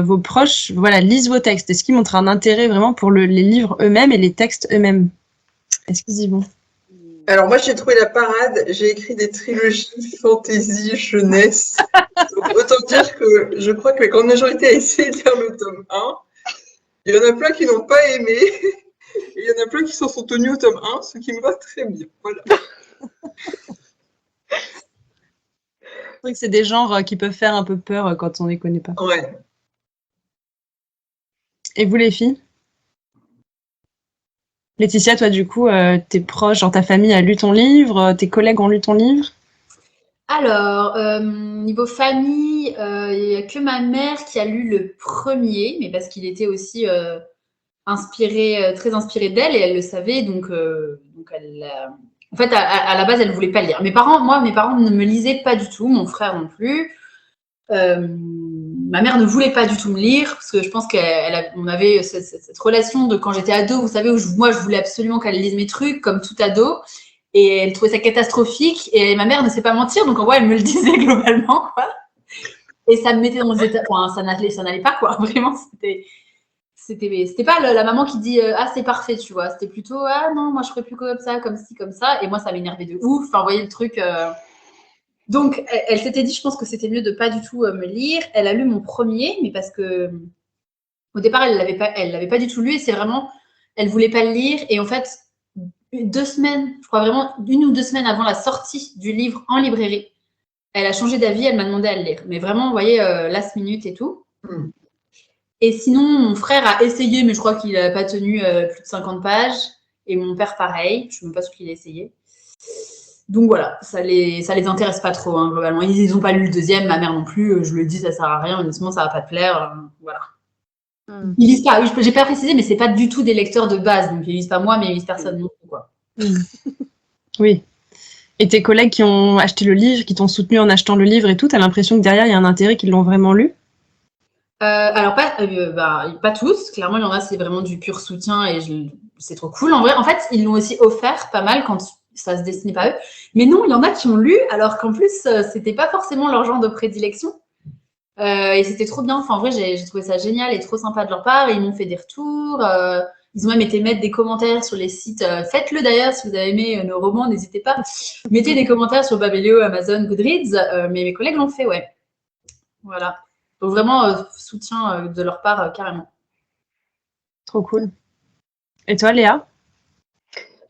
vos proches lisent vos textes? Est-ce qu'ils montrent un intérêt vraiment pour les livres eux-mêmes et les textes eux-mêmes? Est-ce qu'ils y vont? Alors moi, j'ai trouvé la parade. J'ai écrit des trilogies fantasy, jeunesse. Donc, autant dire que je crois que la grande majorité a essayé de lire le tome 1. Il y en a plein qui n'ont pas aimé. Et il y en a plein qui s'en sont tenus au tome 1, ce qui me va très bien. Voilà. C'est vrai que c'est des genres qui peuvent faire un peu peur quand on ne les connaît pas. Ouais. Et vous, les filles? Laetitia, toi, du coup, tes proches, genre ta famille a lu ton livre, tes collègues ont lu ton livre? Alors, niveau famille, il n'y a que ma mère qui a lu le premier, mais parce qu'il était aussi très inspiré d'elle et elle le savait, donc elle, en fait, à la base, elle ne voulait pas le lire. Mes parents ne me lisaient pas du tout, mon frère non plus. Ma mère ne voulait pas du tout me lire parce que je pense qu'on avait cette relation de quand j'étais ado, vous savez, où moi je voulais absolument qu'elle lise mes trucs comme tout ado et elle trouvait ça catastrophique et ma mère ne sait pas mentir donc en vrai elle me le disait globalement quoi et ça me mettait dans des états, enfin ça n'allait pas quoi, vraiment c'était pas la maman qui dit ah c'est parfait tu vois, c'était plutôt ah non moi je ferais plus comme ça comme ci comme ça et moi ça m'énervait de ouf, enfin vous voyez le truc. Donc, elle s'était dit, je pense que c'était mieux de pas du tout me lire. Elle a lu mon premier, mais parce que au départ, elle l'avait pas du tout lu et c'est vraiment, elle voulait pas le lire. Et en fait, 2 semaines, je crois vraiment 1 ou 2 semaines avant la sortie du livre en librairie, elle a changé d'avis, elle m'a demandé à le lire. Mais vraiment, vous voyez, last minute et tout. Et sinon, mon frère a essayé, mais je crois qu'il n'a pas tenu plus de 50 pages. Et mon père, pareil. Je ne sais même pas sûr qu'il a essayé. Donc voilà, ça les intéresse pas trop, hein, globalement. Ils n'ont pas lu le deuxième, ma mère non plus. Je le dis, ça sert à rien. Honnêtement, ça va pas te plaire. Voilà. Ils lisent pas. Oui, j'ai pas précisé, mais c'est pas du tout des lecteurs de base. Donc ils lisent pas moi, mais ils lisent personne non plus, quoi. Oui. Et tes collègues qui ont acheté le livre, qui t'ont soutenu en achetant le livre et tout, t'as l'impression que derrière il y a un intérêt, qu'ils l'ont vraiment lu? Alors pas tous. Clairement, il y en a, c'est vraiment du pur soutien et c'est trop cool. En vrai, en fait, ils l'ont aussi offert pas mal quand ça se destinait pas à eux. Mais non, il y en a qui ont lu, alors qu'en plus, c'était pas forcément leur genre de prédilection. Et c'était trop bien. Enfin, en vrai, j'ai trouvé ça génial et trop sympa de leur part. Et ils m'ont fait des retours. Ils ont même été mettre des commentaires sur les sites. Faites-le d'ailleurs si vous avez aimé nos romans, n'hésitez pas. Mettez des commentaires sur Babelio, Amazon, Goodreads. Mais mes collègues l'ont fait, ouais. Voilà. Donc vraiment, soutien de leur part, carrément. Trop cool. Et toi, Léa?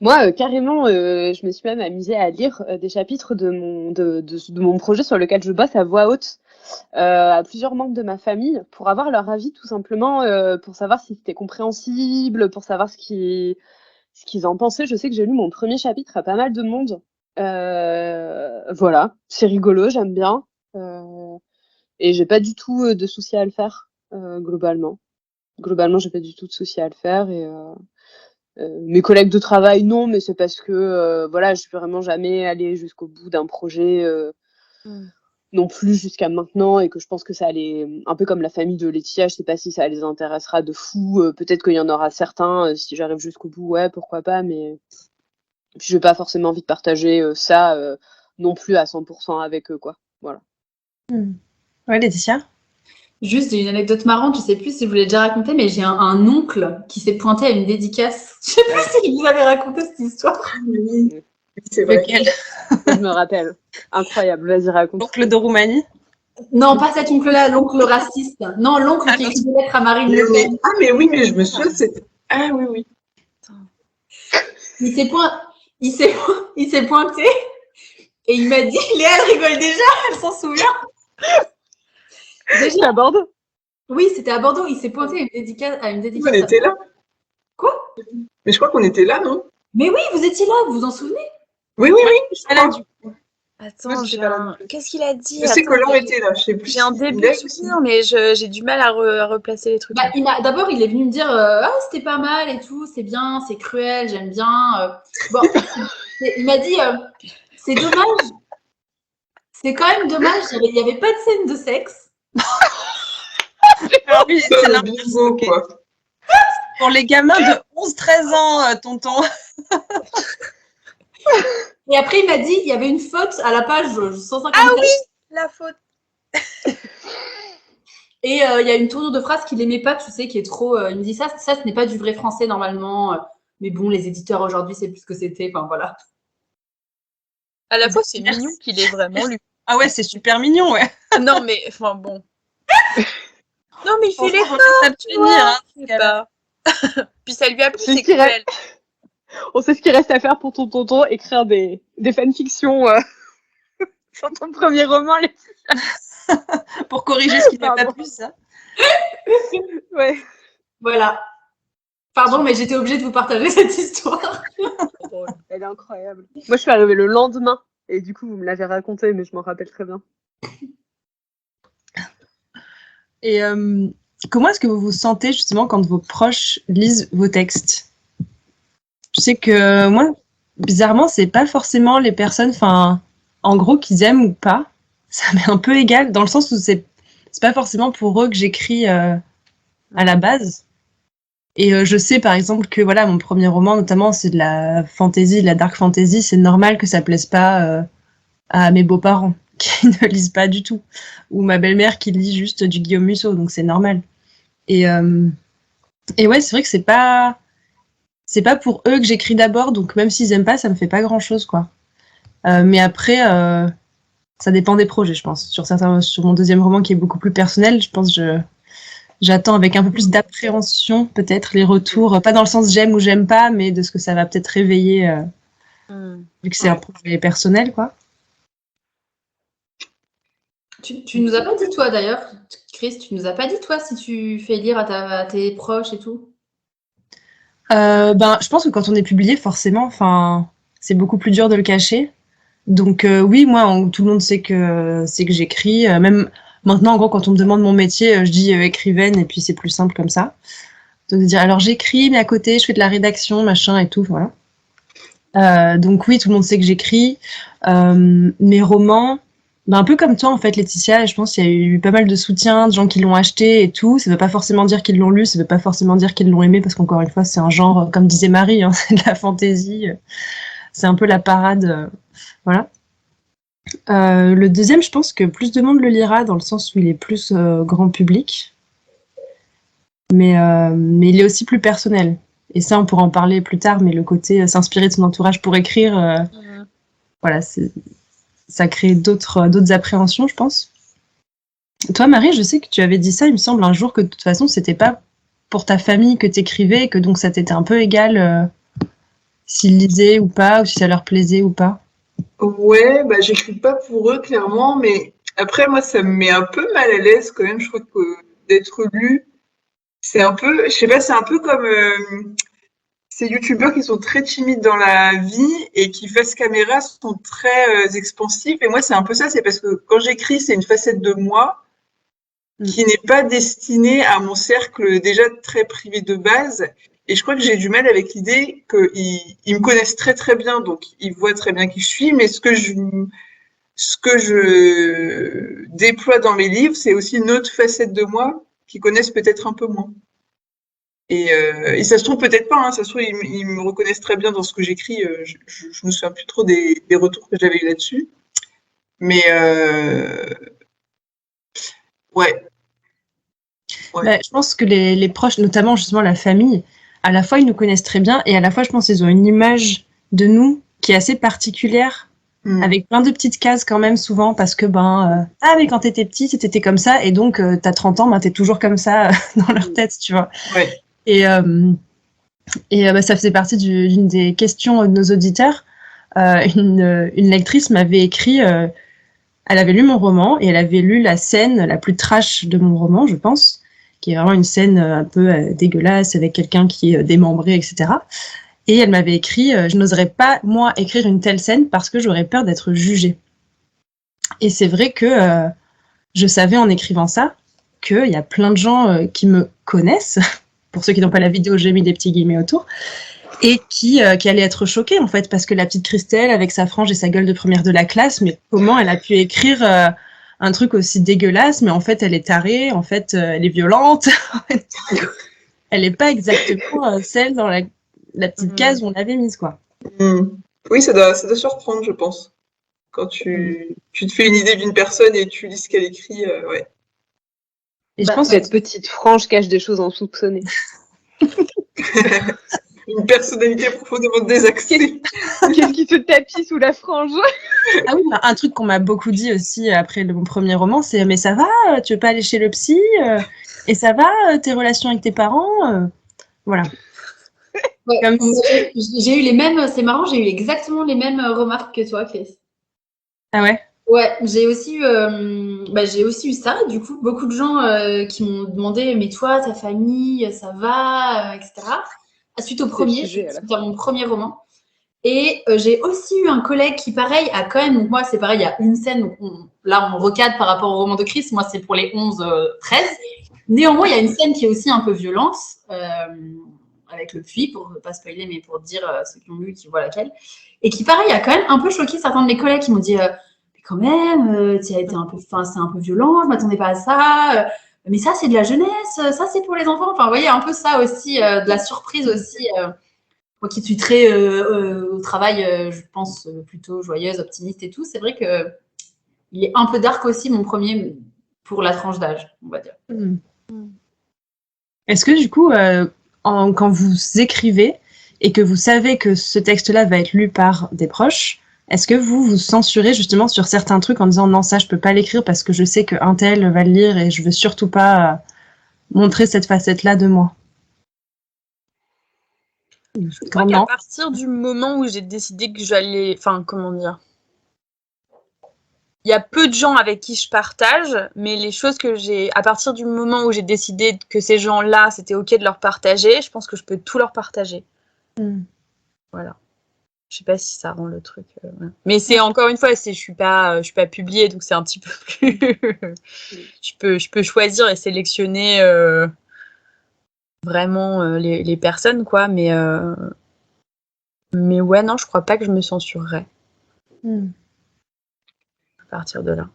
Moi, carrément, je me suis même amusée à lire des chapitres de mon projet sur lequel je bosse à voix haute à plusieurs membres de ma famille pour avoir leur avis, tout simplement, pour savoir si c'était compréhensible, pour savoir ce qu'ils en pensaient. Je sais que j'ai lu mon premier chapitre à pas mal de monde. Voilà, c'est rigolo, j'aime bien. Et j'ai pas du tout de souci à le faire, globalement. Globalement, j'ai pas du tout de souci à le faire et mes collègues de travail, non, mais c'est parce que voilà, je suis vraiment jamais allée jusqu'au bout d'un projet non plus jusqu'à maintenant et que je pense que ça allait, un peu comme la famille de Laetitia, je sais pas si ça les intéressera de fou. Peut-être qu'il y en aura certains, si j'arrive jusqu'au bout, ouais, pourquoi pas, mais je n'ai pas forcément envie de partager ça non plus à 100% avec eux, quoi. Voilà. Ouais, Laetitia? Juste, j'ai une anecdote marrante, je sais plus si je vous l'ai déjà raconté, mais j'ai un oncle qui s'est pointé à une dédicace. Je sais plus si je vous avais raconté cette histoire. Oui, c'est vrai. Lequel? Je me rappelle. Incroyable, vas-y, raconte. L'oncle de Roumanie? Non, pas cet oncle-là, l'oncle raciste. Non, l'oncle qui écrit des lettres à Marine Le Pen. Ah, mais oui, mais je me souviens de cette. Ah, oui, oui. Il s'est pointé et il m'a dit, Léa, elle rigole déjà, elle s'en souvient. Déjà à Bordeaux? Oui, c'était à Bordeaux, il s'est pointé à une dédicace. On était là. Quoi? Mais je crois qu'on était là, non? Mais oui, vous étiez là, vous vous en souvenez? Oui, oui, oui. Elle a dû. Attends, Moi, j'étais pas là. qu'est-ce qu'il a dit? Je sais Attends, que Laure était là, je sais plus. J'ai un début de souvenir, mais j'ai du mal à replacer les trucs. Bah, d'abord, il est venu me dire ah, c'était pas mal et tout, c'est bien, c'est cruel, j'aime bien. Bon, il m'a dit c'est dommage, c'est quand même dommage, il n'y avait pas de scène de sexe. Alors oui, Ça, c'est le l'inverse, bingo, ok. quoi. Pour les gamins de 11-13 ans, tonton. Et après, il m'a dit il y avait une faute à la page 150. Ah oui, la faute. Et il y a une tournure de phrase qu'il aimait pas, tu sais, qui est trop. Il me dit ça, ce n'est pas du vrai français normalement. Mais bon, les éditeurs aujourd'hui, c'est plus ce que c'était. Enfin voilà. À la fois, c'est Merci. mignon qu'il ait vraiment lu. Ah ouais, c'est super mignon, ouais. Non, mais enfin bon. Non, mais il fait les Franchement, on laisse ça finir, hein, je sais pas. Puis ça lui a plu, C'est c'est ce qui cruel. On sait ce qu'il reste à faire pour ton tonton, écrire des fanfictions sur ton premier roman. pour corriger ce qui n'a pas Pardon. plu, ça. Ouais. Voilà. Pardon, mais j'étais obligée de vous partager cette histoire. Elle est incroyable. Moi, je suis arrivée le lendemain. Et du coup, vous me l'avez raconté, mais je m'en rappelle très bien. Et comment est-ce que vous vous sentez justement quand vos proches lisent vos textes? Je sais que moi, bizarrement, c'est pas forcément les personnes, enfin, en gros, qu'ils aiment ou pas. Ça m'est un peu égal, dans le sens où c'est pas forcément pour eux que j'écris à la base. Et je sais par exemple que voilà, mon premier roman, notamment, c'est de la fantasy, de la dark fantasy. C'est normal que ça plaise pas à mes beaux-parents qui ne lisent pas du tout, ou ma belle-mère qui lit juste du Guillaume Musso, donc c'est normal. Et ouais, c'est vrai que c'est pas pour eux que j'écris d'abord, donc même s'ils aiment pas, ça me fait pas grand-chose, quoi. Mais après, ça dépend des projets, je pense. Sur mon deuxième roman qui est beaucoup plus personnel, je pense que j'attends avec un peu plus d'appréhension, peut-être, les retours, pas dans le sens j'aime ou j'aime pas, mais de ce que ça va peut-être réveiller, vu que c'est un projet personnel, quoi. Tu nous as pas dit, toi, d'ailleurs, Chris, tu nous as pas dit, toi, si tu fais lire à tes proches et tout? Je pense que quand on est publié, forcément, enfin, c'est beaucoup plus dur de le cacher. Donc oui, moi, tout le monde sait que j'écris. Même maintenant, en gros, quand on me demande mon métier, je dis écrivaine, et puis c'est plus simple comme ça. Donc de dire, alors j'écris, mais à côté, je fais de la rédaction, machin et tout, voilà. Donc oui, tout le monde sait que j'écris. Mes romans, un peu comme toi, en fait, Laetitia, je pense qu'il y a eu pas mal de soutien, de gens qui l'ont acheté et tout. Ça veut pas forcément dire qu'ils l'ont lu, ça veut pas forcément dire qu'ils l'ont aimé, parce qu'encore une fois, c'est un genre, comme disait Marie, hein, c'est de la fantaisie. C'est un peu la parade, voilà. Le deuxième, je pense que plus de monde le lira, dans le sens où il est plus grand public. Mais il est aussi plus personnel. Et ça, on pourra en parler plus tard, mais le côté s'inspirer de son entourage pour écrire, voilà, ça crée d'autres appréhensions, je pense. Toi, Marie, je sais que tu avais dit ça, il me semble, un jour, que de toute façon, c'était pas pour ta famille que t'écrivais, et que donc ça t'était un peu égal s'ils lisaient ou pas, ou si ça leur plaisait ou pas. Ouais, j'écris pas pour eux, clairement, mais après, moi, ça me met un peu mal à l'aise quand même. Je trouve que d'être lu, c'est un peu, je sais pas, c'est un peu comme ces youtubeurs qui sont très timides dans la vie et qui face caméra sont très expansifs. Et moi, c'est un peu ça, c'est parce que quand j'écris, c'est une facette de moi qui n'est pas destinée à mon cercle déjà très privé de base. Et je crois que j'ai du mal avec l'idée qu'ils me connaissent très très bien, donc ils voient très bien qui je suis, mais ce que je déploie dans mes livres, c'est aussi une autre facette de moi qu'ils connaissent peut-être un peu moins. Et ça se trouve peut-être pas, hein, ça se trouve ils me reconnaissent très bien dans ce que j'écris. Je me souviens plus trop des retours que j'avais eu là-dessus. Mais ouais. Je pense que les proches, notamment justement la famille, à la fois ils nous connaissent très bien, et à la fois je pense qu'ils ont une image de nous qui est assez particulière, avec plein de petites cases quand même souvent, parce que mais quand t'étais petite, t'étais comme ça, et donc t'as 30 ans, t'es toujours comme ça dans leur tête, tu vois. Ouais. Et ça faisait partie d'une des questions de nos auditeurs. Une lectrice m'avait écrit, elle avait lu mon roman, et elle avait lu la scène la plus trash de mon roman, je pense, qui est vraiment une scène un peu dégueulasse, avec quelqu'un qui est démembré, etc. Et elle m'avait écrit, je n'oserais pas, moi, écrire une telle scène parce que j'aurais peur d'être jugée. Et c'est vrai que je savais en écrivant ça qu'il y a plein de gens qui me connaissent, pour ceux qui n'ont pas la vidéo, j'ai mis des petits guillemets autour, et qui allaient être choqués, en fait, parce que la petite Christelle, avec sa frange et sa gueule de première de la classe, mais comment elle a pu écrire un truc aussi dégueulasse, mais en fait, elle est tarée, en fait, elle est violente, elle n'est pas exactement celle dans la petite case où on l'avait mise, quoi. Oui, ça doit surprendre, je pense. Quand tu te fais une idée d'une personne et tu lis ce qu'elle écrit, ouais. Et je pense que Cette petite frange cache des choses insoupçonnées. Une personnalité profondément désaxée. Qu'est-ce qui te tapit sous la frange? ah oui, un truc qu'on m'a beaucoup dit aussi après mon premier roman, c'est mais ça va, tu veux pas aller chez le psy et ça va, tes relations avec tes parents voilà. Ouais, Comme j'ai eu les mêmes, c'est marrant, j'ai eu exactement les mêmes remarques que toi, Chris. Ah ouais. Ouais, j'ai aussi eu ça. Du coup, beaucoup de gens qui m'ont demandé, mais toi, ta famille, ça va, etc. Suite au premier, sujet, suite à mon premier roman. Et j'ai aussi eu un collègue qui, pareil, a quand même, donc moi, c'est pareil, il y a une scène, donc là, on recadre par rapport au roman de Chris. Moi, c'est pour les 11-13. Néanmoins, il y a une scène qui est aussi un peu violente, avec le puits, pour ne pas spoiler, mais pour dire ceux qui ont lu, qui voient laquelle. Et qui, pareil, a quand même un peu choqué certains de mes collègues qui m'ont dit mais quand même, tu as été un peu, c'est un peu violent, je ne m'attendais pas à ça. Mais ça, c'est de la jeunesse, ça, c'est pour les enfants. Enfin, vous voyez, un peu ça aussi, de la surprise aussi. Moi qui suis très au travail, je pense plutôt joyeuse, optimiste et tout, c'est vrai que il est un peu dark aussi, mon premier, pour la tranche d'âge, on va dire. Est-ce que du coup, quand vous écrivez et que vous savez que ce texte-là va être lu par des proches, est-ce que vous censurez justement sur certains trucs en disant non, ça je peux pas l'écrire parce que je sais qu'un tel va le lire et je veux surtout pas montrer cette facette-là de moi? Je crois qu'à partir du moment où j'ai décidé que j'allais, enfin, comment dire, il y a peu de gens avec qui je partage, mais les choses que j'ai, à partir du moment où j'ai décidé que ces gens-là, c'était ok de leur partager, je pense que je peux tout leur partager. Voilà. Je sais pas si ça rend le truc. Ouais. Mais c'est encore une fois, je suis pas publiée, donc c'est un petit peu plus. je peux choisir et sélectionner vraiment les personnes, quoi. Mais ouais, non, je crois pas que je me censurerais. À partir de là.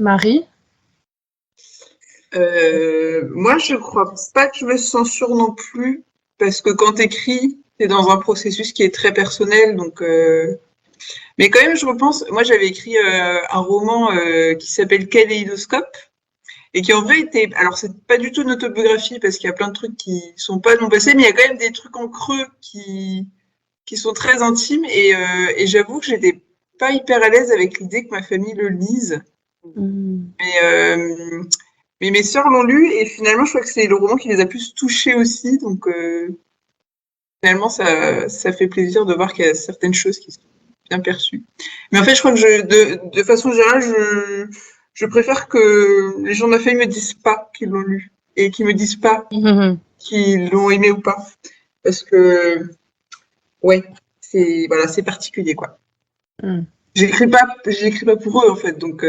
Marie? Moi, je crois pas que je me censure non plus, parce que quand t'écris, t'es dans un processus qui est très personnel, donc. Mais quand même, je repense. Moi, j'avais écrit un roman qui s'appelle Kaléidoscope et qui en vrai était. Alors, c'est pas du tout une autobiographie parce qu'il y a plein de trucs qui sont pas de mon passé, mais il y a quand même des trucs en creux qui sont très intimes et j'avoue que j'étais pas hyper à l'aise avec l'idée que ma famille le lise. Mais mes sœurs l'ont lu et finalement, je crois que c'est le roman qui les a plus touchées aussi. Donc, finalement, ça fait plaisir de voir qu'il y a certaines choses qui sont bien perçues. Mais en fait, je crois que de façon générale, je préfère que les gens de ma famille me disent pas qu'ils l'ont lu et qu'ils me disent pas qu'ils l'ont aimé ou pas. Parce que, ouais, c'est particulier, quoi. J'écris pas pour eux, en fait. Donc,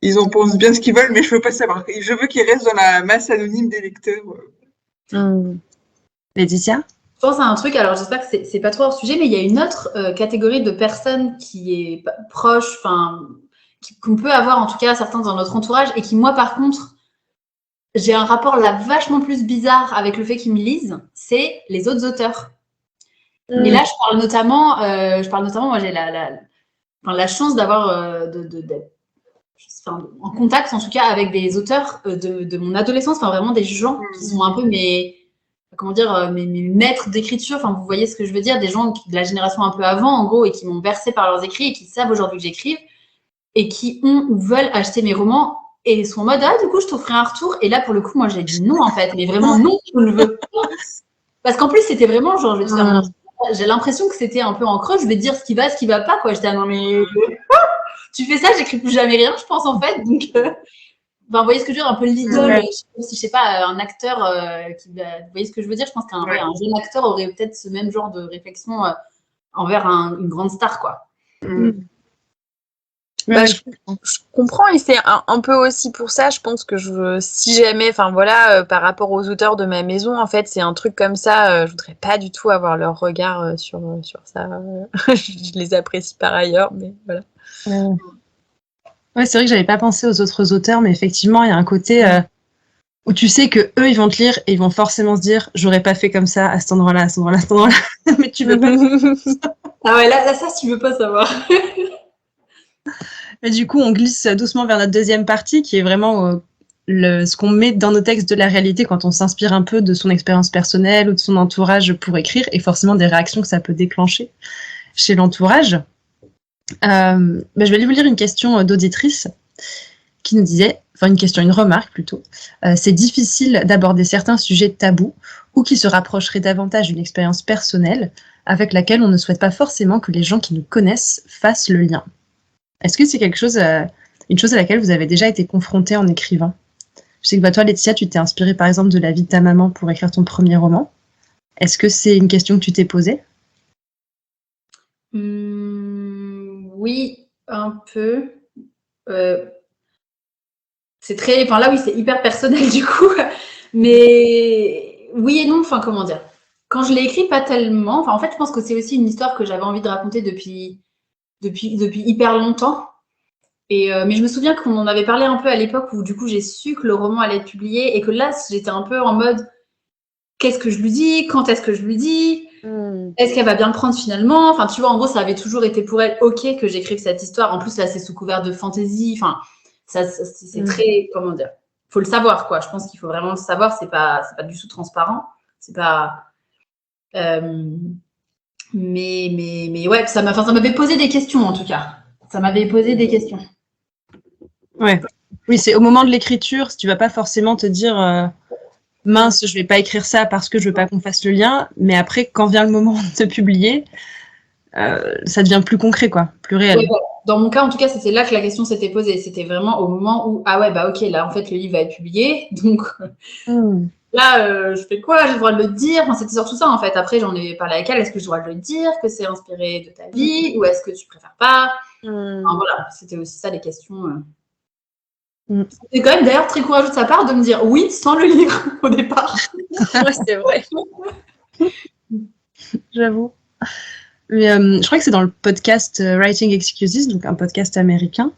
ils en pensent bien ce qu'ils veulent, mais je veux pas savoir. Je veux qu'ils restent dans la masse anonyme des lecteurs. Laetitia? Je pense à un truc, alors j'espère que c'est pas trop hors sujet, mais il y a une autre catégorie de personnes qui est proche, enfin, qu'on peut avoir en tout cas certains dans notre entourage, et qui, moi, par contre, j'ai un rapport là vachement plus bizarre avec le fait qu'ils me lisent, c'est les autres auteurs. Et là, je parle notamment, moi, j'ai la chance d'avoir d'être en contact, en tout cas, avec des auteurs de mon adolescence, enfin, vraiment des gens qui sont un peu mes maîtres d'écriture, enfin, vous voyez ce que je veux dire, des gens de la génération un peu avant, en gros, et qui m'ont bercé par leurs écrits et qui savent aujourd'hui que j'écrive et qui ont ou veulent acheter mes romans et sont en mode du coup, je t'offrirai un retour. Et là, pour le coup, moi, j'ai dit non, en fait, mais vraiment non, je ne veux pas. Parce qu'en plus, c'était vraiment genre, j'ai l'impression que c'était un peu en creux, je vais te dire ce qui va pas, quoi. J'étais non, mais tu fais ça, j'écris plus jamais rien, je pense, en fait. Donc, vous voyez ce que je veux dire, un peu l'idole, je sais pas, un acteur vous voyez ce que je veux dire, je pense qu'un jeune acteur aurait peut-être ce même genre de réflexion envers une grande star, quoi. Je comprends et c'est un peu aussi pour ça, je pense que si jamais, enfin voilà, par rapport aux auteurs de ma maison, en fait, c'est un truc comme ça, je voudrais pas du tout avoir leur regard sur ça. Je les apprécie par ailleurs, mais voilà. Ouais, c'est vrai que j'avais pas pensé aux autres auteurs, mais effectivement, il y a un côté où tu sais que eux, ils vont te lire et ils vont forcément se dire, j'aurais pas fait comme ça à cet endroit-là, à cet endroit-là, à cet endroit-là. Mais tu veux pas. Ah ouais, là, ça, tu veux pas savoir. Et du coup, on glisse doucement vers notre deuxième partie, qui est vraiment ce qu'on met dans nos textes de la réalité quand on s'inspire un peu de son expérience personnelle ou de son entourage pour écrire, et forcément des réactions que ça peut déclencher chez l'entourage. Je vais vous lire une question d'auditrice qui nous disait, une remarque plutôt, c'est difficile d'aborder certains sujets tabous ou qui se rapprocheraient davantage d'une expérience personnelle avec laquelle on ne souhaite pas forcément que les gens qui nous connaissent fassent le lien. Est-ce que c'est une chose à laquelle vous avez déjà été confronté en écrivant? Je sais que toi, Laetitia, tu t'es inspirée par exemple de la vie de ta maman pour écrire ton premier roman. Est-ce que c'est une question que tu t'es posée? Oui, un peu. C'est hyper personnel du coup. Mais oui et non, comment dire. Quand je l'ai écrit, pas tellement. En fait, je pense que c'est aussi une histoire que j'avais envie de raconter depuis hyper longtemps. Mais je me souviens qu'on en avait parlé un peu à l'époque où du coup j'ai su que le roman allait être publié et que là j'étais un peu en mode qu'est-ce que je lui dis, quand est-ce que je lui dis, est-ce qu'elle va bien le prendre finalement, tu vois, en gros ça avait toujours été pour elle ok que j'écrive cette histoire. En plus là c'est sous couvert de fantasy, c'est très, comment dire, faut le savoir quoi. Je pense qu'il faut vraiment le savoir, c'est pas du tout transparent, c'est pas mais ouais, ça m'avait posé des questions en tout cas. Ça m'avait posé des questions. Ouais. Oui, c'est au moment de l'écriture, tu vas pas forcément te dire mince, je vais pas écrire ça parce que je veux pas qu'on fasse le lien, mais après, quand vient le moment de publier, ça devient plus concret, quoi, plus réel. Ouais, dans mon cas, en tout cas, c'était là que la question s'était posée. C'était vraiment au moment où, ah ouais, ok, là, en fait, le livre va être publié, donc là, je fais quoi? J'ai le droit de le dire? C'était surtout ça, en fait. Après, j'en ai parlé avec elle. Est-ce que j'ai le droit de le dire? Que c'est inspiré de ta vie? Ou est-ce que tu préfères pas? Voilà, c'était aussi ça, les questions. C'est quand même d'ailleurs très courageux de sa part de me dire oui sans le lire au départ. Ouais, c'est vrai. J'avoue. Mais, je crois que c'est dans le podcast Writing Excuses, donc un podcast américain,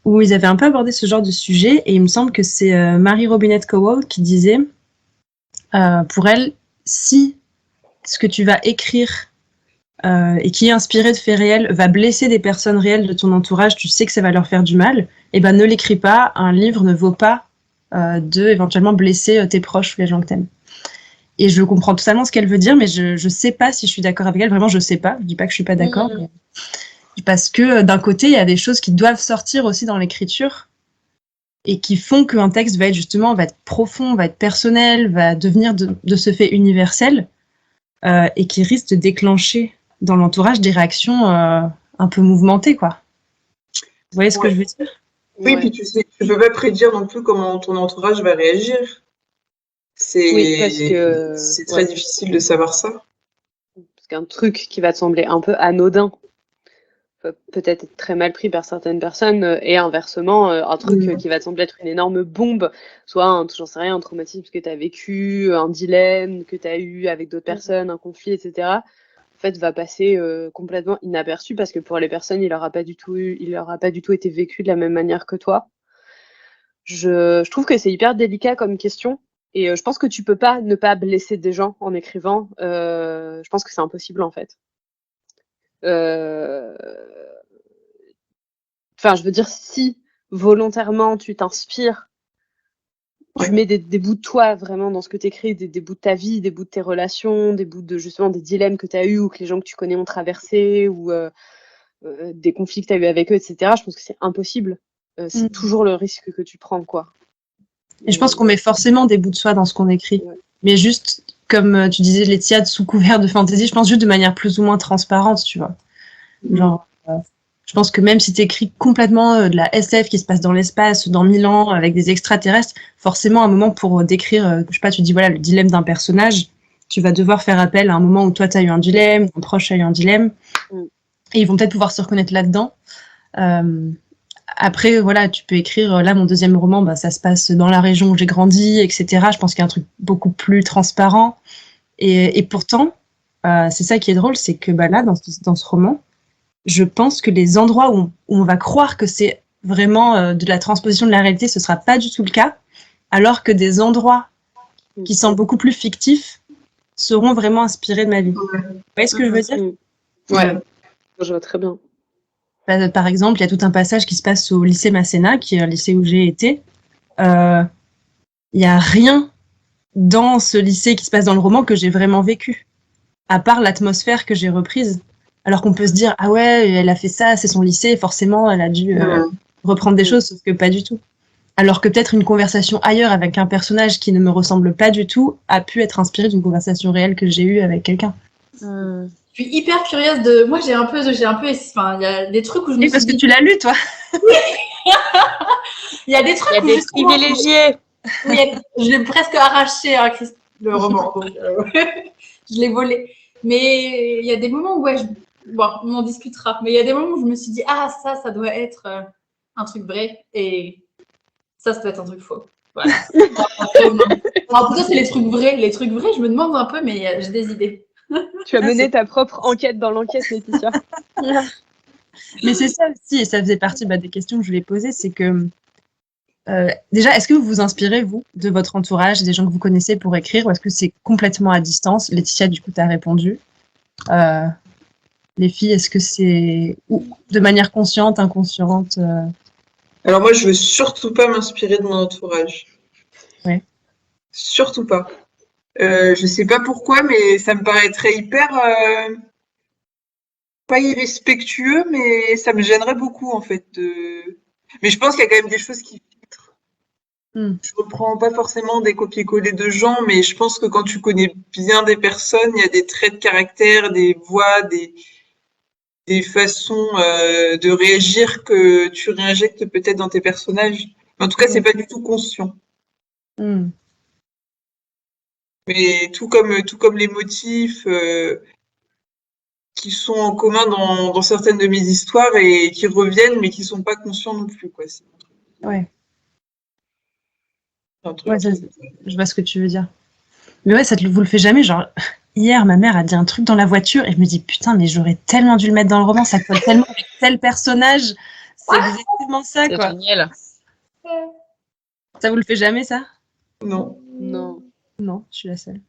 où ils avaient un peu abordé ce genre de sujet, et il me semble que c'est Mary Robinette Kowal qui disait, pour elle, si ce que tu vas écrire et qui est inspiré de faits réels va blesser des personnes réelles de ton entourage, tu sais que ça va leur faire du mal, et ben ne l'écris pas, un livre ne vaut pas de éventuellement blesser tes proches ou les gens que t'aimes. Et je comprends totalement ce qu'elle veut dire, mais je sais pas si je suis d'accord avec elle. Vraiment, je sais pas. Je dis pas que je suis pas d'accord. Mais... Parce que d'un côté, il y a des choses qui doivent sortir aussi dans l'écriture et qui font qu'un texte va être profond, va être personnel, va devenir de ce fait universel et qui risque de déclencher dans l'entourage des réactions un peu mouvementées, quoi. Vous voyez ce que je veux dire? Oui, puis tu peux pas prédire non plus comment ton entourage va réagir. C'est très difficile de savoir ça. Parce qu'un truc qui va te sembler un peu anodin peut peut-être être très mal pris par certaines personnes et inversement, un truc qui va te sembler être une énorme bombe, soit j'en sais rien, un traumatisme que tu as vécu, un dilemme que tu as eu avec d'autres personnes, un conflit, etc. En fait, va passer complètement inaperçu parce que pour les personnes, il aura pas du tout été vécu de la même manière que toi. Je trouve que c'est hyper délicat comme question. Et je pense que tu peux pas ne pas blesser des gens en écrivant. Je pense que c'est impossible en fait. Je veux dire, si volontairement tu t'inspires, tu mets des bouts de toi vraiment dans ce que tu écris, des bouts de ta vie, des bouts de tes relations, des bouts de justement des dilemmes que tu as eu ou que les gens que tu connais ont traversé ou des conflits que tu as eu avec eux, etc. Je pense que c'est impossible. C'est toujours le risque que tu prends, quoi. Et je pense qu'on met forcément des bouts de soi dans ce qu'on écrit. Ouais. Mais juste, comme tu disais, Laetitia, sous couvert de fantaisie, je pense juste de manière plus ou moins transparente, tu vois. Genre, je pense que même si tu écris complètement de la SF qui se passe dans l'espace, dans 1000 ans, avec des extraterrestres, forcément, à un moment, pour décrire, je sais pas, tu dis, voilà, le dilemme d'un personnage, tu vas devoir faire appel à un moment où toi, tu as eu un dilemme, un proche a eu un dilemme, et ils vont peut-être pouvoir se reconnaître là-dedans. Après, voilà, tu peux écrire, là, mon deuxième roman, ça se passe dans la région où j'ai grandi, etc. Je pense qu'il y a un truc beaucoup plus transparent. Et pourtant, c'est ça qui est drôle, c'est que là, dans ce roman, je pense que les endroits où on va croire que c'est vraiment de la transposition de la réalité, ce sera pas du tout le cas, alors que des endroits qui sont beaucoup plus fictifs seront vraiment inspirés de ma vie. Vous voyez ce que je veux dire? Ouais, je vois très bien. Par exemple, il y a tout un passage qui se passe au lycée Masséna, qui est un lycée où j'ai été. il y a rien dans ce lycée qui se passe dans le roman que j'ai vraiment vécu, à part l'atmosphère que j'ai reprise. Alors qu'on peut se dire, ah ouais, elle a fait ça, c'est son lycée, forcément, elle a dû reprendre des choses, sauf que pas du tout. Alors que peut-être une conversation ailleurs avec un personnage qui ne me ressemble pas du tout a pu être inspirée d'une conversation réelle que j'ai eue avec quelqu'un. Je suis hyper curieuse de. Moi, j'ai un peu. Enfin, il y a des trucs où je me Oui, suis parce que dit. tu l'as lu, toi. Il y a des trucs Il y a où des justement, privilégiés. Oui, je l'ai presque arraché, hein, le roman. Donc, je l'ai volé. Mais il y a des moments où, bon, on en discutera. Mais il y a des moments où je me suis dit, ah, ça doit être un truc vrai. Et ça doit être un truc faux. Voilà. Alors, plutôt, c'est les trucs vrais. Les trucs vrais, je me demande un peu, mais j'ai des idées. Tu as mené ta propre enquête dans l'enquête, Laetitia. Mais c'est ça aussi, et ça faisait partie des questions que je voulais poser, c'est que déjà, est-ce que vous vous inspirez, vous, de votre entourage, des gens que vous connaissez pour écrire, ou est-ce que c'est complètement à distance? Laetitia, du coup, tu as répondu. Les filles, est-ce que c'est de manière consciente, inconsciente Alors moi, je veux surtout pas m'inspirer de mon entourage. Ouais. Surtout pas. Je sais pas pourquoi, mais ça me paraîtrait hyper pas irrespectueux, mais ça me gênerait beaucoup en fait. Mais je pense qu'il y a quand même des choses qui filtrent. Je reprends pas forcément des copier-coller de gens, mais je pense que quand tu connais bien des personnes, il y a des traits de caractère, des voix, des façons de réagir que tu réinjectes peut-être dans tes personnages. En tout cas, c'est pas du tout conscient. Mais tout comme les motifs qui sont en commun dans certaines de mes histoires et qui reviennent, mais qui sont pas conscients non plus, quoi. Ouais. Ouais, je vois ce que tu veux dire. Mais ouais, vous le fait jamais. Genre, hier, ma mère a dit un truc dans la voiture et je me dis, putain, mais j'aurais tellement dû le mettre dans le roman, ça colle tellement avec tel personnage. C'est exactement ça, quoi. C'est génial. Ça vous le fait jamais, ça? Non. Non, je suis la seule.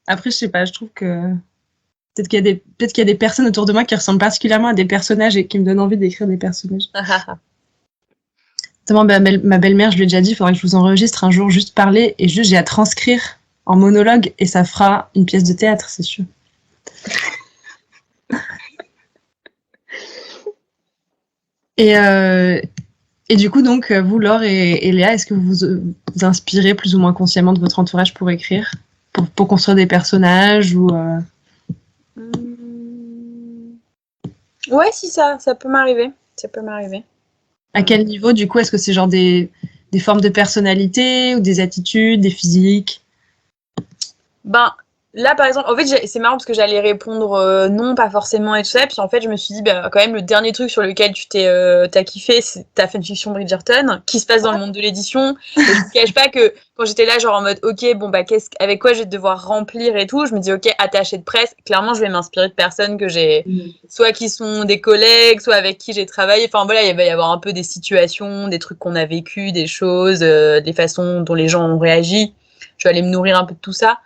Après, je sais pas, je trouve que peut-être qu'il y a des personnes autour de moi qui ressemblent particulièrement à des personnages et qui me donnent envie d'écrire des personnages. Notamment, ma belle-mère, je lui ai déjà dit, il faudrait que je vous enregistre un jour, juste parler, et juste j'ai à transcrire en monologue, et ça fera une pièce de théâtre, c'est sûr. Et du coup, donc, vous, Laure et Léa, est-ce que vous vous inspirez plus ou moins consciemment de votre entourage pour écrire, pour construire des personnages ou Ouais, si ça peut m'arriver. Ça peut m'arriver. À quel niveau, du coup? Est-ce que c'est genre des formes de personnalité ou des attitudes, des physiques? Ben, là, par exemple, en fait, c'est marrant parce que j'allais répondre non, pas forcément et tout ça. Puis en fait, je me suis dit, quand même, le dernier truc sur lequel t'as kiffé, c'est ta fanfiction Bridgerton, qui se passe dans le monde de l'édition. Et je me cache pas que quand j'étais là, genre en mode, ok, bon, avec quoi je vais devoir remplir et tout, je me dis, ok, attaché de presse, clairement, je vais m'inspirer de personnes que j'ai, soit qui sont des collègues, soit avec qui j'ai travaillé. Enfin, voilà, il va y avoir un peu des situations, des trucs qu'on a vécu, des choses, des façons dont les gens ont réagi. Je vais aller me nourrir un peu de tout ça.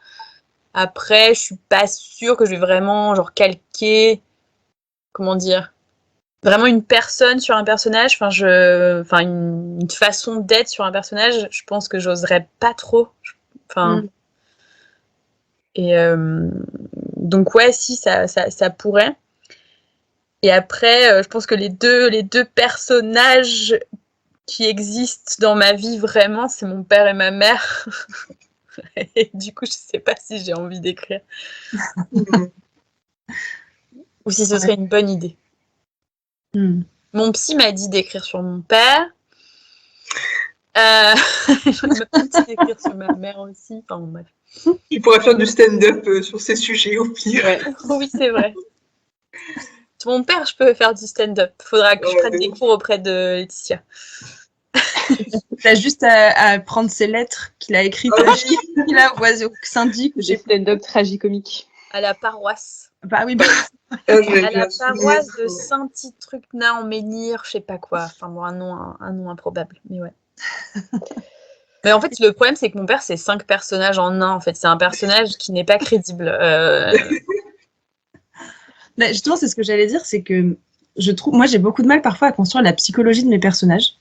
Après, je suis pas sûre que je vais vraiment genre calquer, comment dire, vraiment une personne sur un personnage. Enfin, une façon d'être sur un personnage. Je pense que j'oserais pas trop. Enfin, et donc ouais, si ça pourrait. Et après, je pense que les deux personnages qui existent dans ma vie vraiment, c'est mon père et ma mère. Et du coup, je sais pas si j'ai envie d'écrire. Ou si ce serait une bonne idée. Mon psy m'a dit d'écrire sur mon père. J'en ai pas dit d'écrire sur ma mère aussi. Enfin, bref. Tu pourrais faire du stand-up sur ces sujets, au pire. Ouais. Oui, c'est vrai. Sur mon père, je peux faire du stand-up. Faudra que je prenne des cours auprès de Laetitia. T'as juste à prendre ces lettres qu'il a écrites qu'il a au syndic. Des stand-up tragicomiques. À la paroisse. Bah oui, à la paroisse de Saint-Titrucna en Menhir, je sais pas quoi. Enfin bon, un nom improbable, mais ouais. Mais en fait, le problème, c'est que mon père, c'est 5 personnages en un. En fait, c'est un personnage qui n'est pas crédible. Justement, c'est ce que j'allais dire, c'est que je trouve, moi, j'ai beaucoup de mal parfois à construire la psychologie de mes personnages.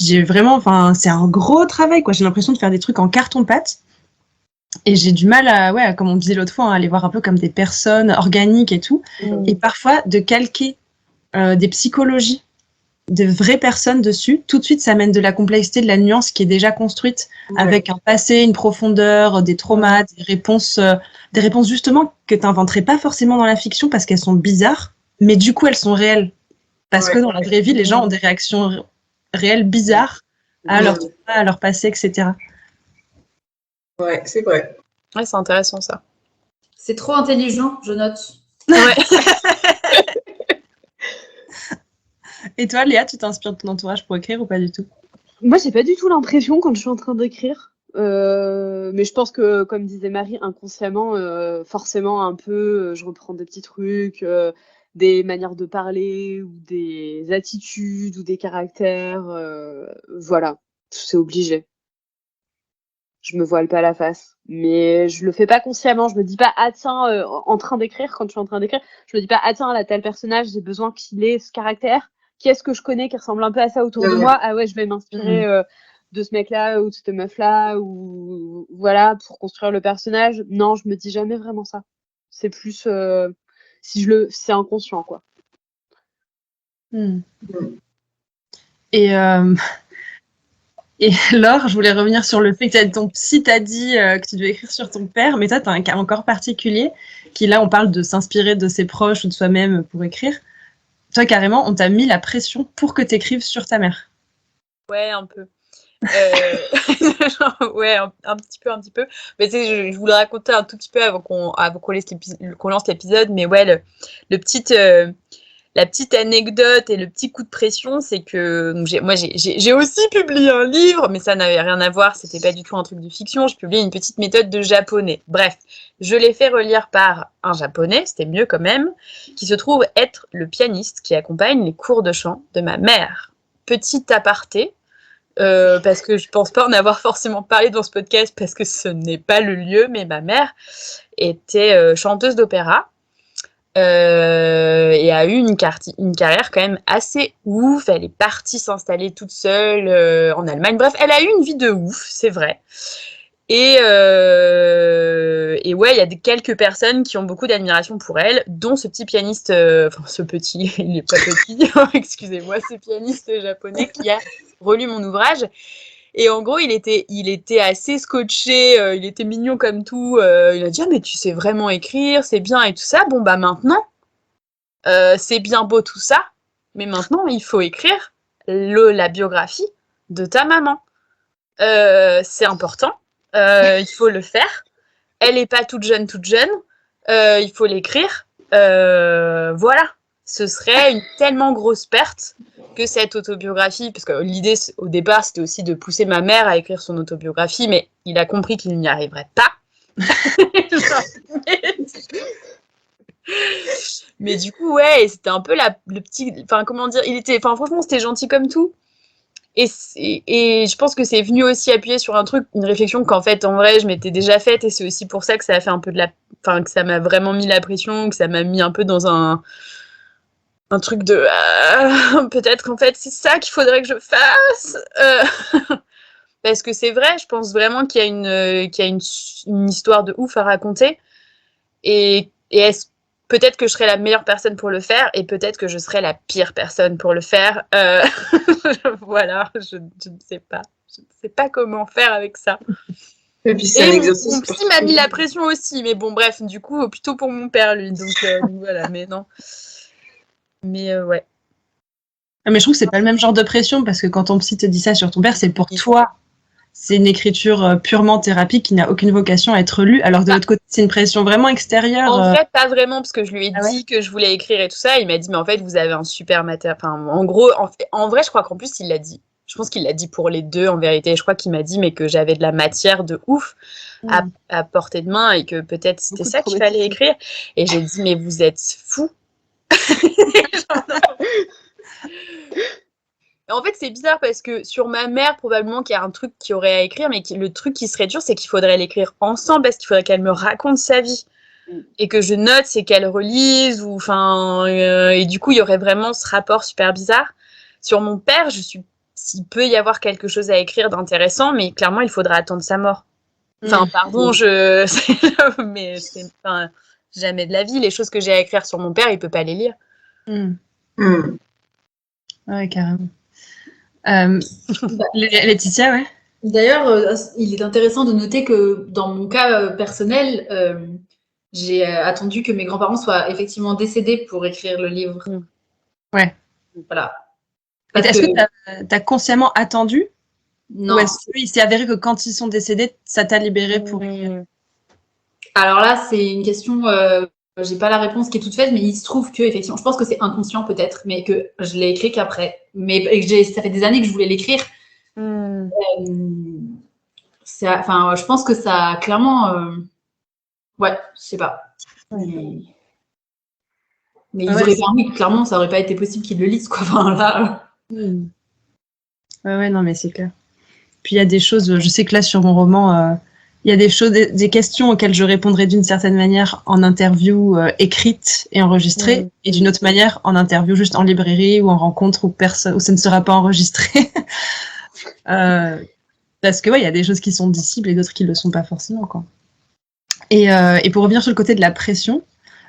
j'ai vraiment, enfin, c'est un gros travail, quoi. J'ai l'impression de faire des trucs en carton-pâte. Et j'ai du mal à, ouais, comme on disait l'autre fois, à les voir un peu comme des personnes organiques et tout. Et parfois, de calquer des psychologies de vraies personnes dessus, tout de suite, ça amène de la complexité, de la nuance qui est déjà construite, avec un passé, une profondeur, des traumas, des réponses justement que tu n'inventerais pas forcément dans la fiction parce qu'elles sont bizarres, mais du coup, elles sont réelles. Parce que dans la vraie vie, les gens ont des réactions réelles bizarres à leur trauma, à leur passé, etc. Ouais, c'est vrai. Ouais, c'est intéressant ça. C'est trop intelligent, je note. Ouais. Et toi, Léa, tu t'inspires de ton entourage pour écrire ou pas du tout? Moi, j'ai pas du tout l'impression quand je suis en train d'écrire. Mais je pense que, comme disait Marie, inconsciemment, forcément, un peu, je reprends des petits trucs, des manières de parler, ou des attitudes, ou des caractères. Voilà, c'est obligé. Je me voile pas la face. Mais je le fais pas consciemment. Je me dis pas, ah tiens, en train d'écrire, quand je suis en train d'écrire, je me dis pas, ah tiens, là, tel personnage, j'ai besoin qu'il ait ce caractère. Qui est-ce que je connais qui ressemble un peu à ça autour de moi? Ah ouais, je vais m'inspirer de ce mec-là ou de cette meuf-là, ou voilà, pour construire le personnage. Non, je me dis jamais vraiment ça. C'est plus c'est inconscient, quoi. Et Laure, je voulais revenir sur le fait que ton psy t'a dit que tu devais écrire sur ton père, mais toi, tu as un cas encore particulier, qui là, on parle de s'inspirer de ses proches ou de soi-même pour écrire. Toi, carrément, on t'a mis la pression pour que tu écrives sur ta mère. Ouais, un peu. Ouais, un petit peu. Mais tu sais, je voulais raconter un tout petit peu avant qu'on lance l'épisode, mais ouais, la petite anecdote et le petit coup de pression, c'est que donc j'ai aussi publié un livre, mais ça n'avait rien à voir, c'était pas du tout un truc de fiction. J'ai publié une petite méthode de japonais. Bref, je l'ai fait relire par un japonais, c'était mieux quand même, qui se trouve être le pianiste qui accompagne les cours de chant de ma mère. Petit aparté, parce que je pense pas en avoir forcément parlé dans ce podcast parce que ce n'est pas le lieu, mais ma mère était chanteuse d'opéra. Et a eu une carrière quand même assez ouf. Elle est partie s'installer toute seule en Allemagne. Bref, elle a eu une vie de ouf, c'est vrai. Et ouais, il y a quelques personnes qui ont beaucoup d'admiration pour elle, dont ce petit pianiste, enfin ce petit, il est pas petit, excusez-moi, ce pianiste japonais qui a relu mon ouvrage. Et en gros, il était assez scotché, il était mignon comme tout. Il a dit ah mais tu sais vraiment écrire, c'est bien et tout ça. Bon bah maintenant, c'est bien beau tout ça, mais maintenant il faut écrire la biographie de ta maman. C'est important, il faut le faire. Elle est pas toute jeune, il faut l'écrire. Voilà, ce serait une tellement grosse perte que cette autobiographie, parce que l'idée au départ c'était aussi de pousser ma mère à écrire son autobiographie, mais il a compris qu'il n'y arriverait pas. Mais du coup ouais, c'était un peu le petit, enfin comment dire, franchement c'était gentil comme tout. Et je pense que c'est venu aussi appuyer sur un truc, une réflexion qu'en fait, en vrai, je m'étais déjà faite, et c'est aussi pour ça que ça a fait un peu que ça m'a vraiment mis la pression, que ça m'a mis un peu dans un truc de peut-être qu'en fait, c'est ça qu'il faudrait que je fasse. Parce que c'est vrai, je pense vraiment qu'il y a une histoire de ouf à raconter. Et peut-être que je serais la meilleure personne pour le faire, et peut-être que je serais la pire personne pour le faire. Voilà, je ne sais pas. Je ne sais pas comment faire avec ça. Et puis c'est un exercice. Mon psy m'a mis la pression aussi, mais bon, bref, du coup, plutôt pour mon père, lui. Donc voilà, mais non. Mais ouais. Mais je trouve que c'est pas le même genre de pression, parce que quand ton psy te dit ça sur ton père, c'est pour toi. C'est une écriture purement thérapie qui n'a aucune vocation à être lue, alors de l'autre côté, c'est une pression vraiment extérieure. En fait, pas vraiment, parce que je lui ai dit que je voulais écrire et tout ça. Il m'a dit, mais en fait, vous avez un super matériel. Enfin, en gros, en vrai, je crois qu'en plus, il l'a dit. Je pense qu'il l'a dit pour les deux, en vérité. Je crois qu'il m'a dit, mais que j'avais de la matière de ouf à portée de main, et que peut-être c'était ça qu'il fallait écrire. Et j'ai dit, mais vous êtes fous. En fait, c'est bizarre parce que sur ma mère, probablement qu'il y a un truc qui aurait à écrire, mais le truc qui serait dur, c'est qu'il faudrait l'écrire ensemble, parce qu'il faudrait qu'elle me raconte sa vie et que je note, c'est qu'elle relise, et du coup, il y aurait vraiment ce rapport super bizarre. Sur mon père, je suis s'il peut y avoir quelque chose à écrire d'intéressant, mais clairement, il faudra attendre sa mort. Enfin, pardon, mais c'est jamais de la vie. Les choses que j'ai à écrire sur mon père, il peut pas les lire. Ouais, carrément. Laetitia, ouais. D'ailleurs, il est intéressant de noter que dans mon cas personnel, j'ai attendu que mes grands-parents soient effectivement décédés pour écrire le livre. Ouais. Voilà. Est-ce que tu as consciemment attendu? Non. Ou est-ce qu'il s'est avéré que quand ils sont décédés, ça t'a libéré pour écrire? Alors là, c'est une question, j'ai pas la réponse qui est toute faite, mais il se trouve que, effectivement, je pense que c'est inconscient peut-être, mais que je l'ai écrit qu'après. Mais ça fait des années que je voulais l'écrire. Je pense que ça a clairement. Ouais, je sais pas. Mais ils auraient permis, clairement, ça aurait pas été possible qu'ils le lisent, quoi. Enfin, là. Ouais, non, mais c'est clair. Puis il y a des choses, je sais que là, sur mon roman, il y a des choses, des questions auxquelles je répondrai d'une certaine manière en interview écrite et enregistrée, et d'une autre manière en interview juste en librairie ou en rencontre où ça ne sera pas enregistré. Parce que, il y a des choses qui sont dissibles et d'autres qui ne le sont pas forcément, quoi. Et pour revenir sur le côté de la pression,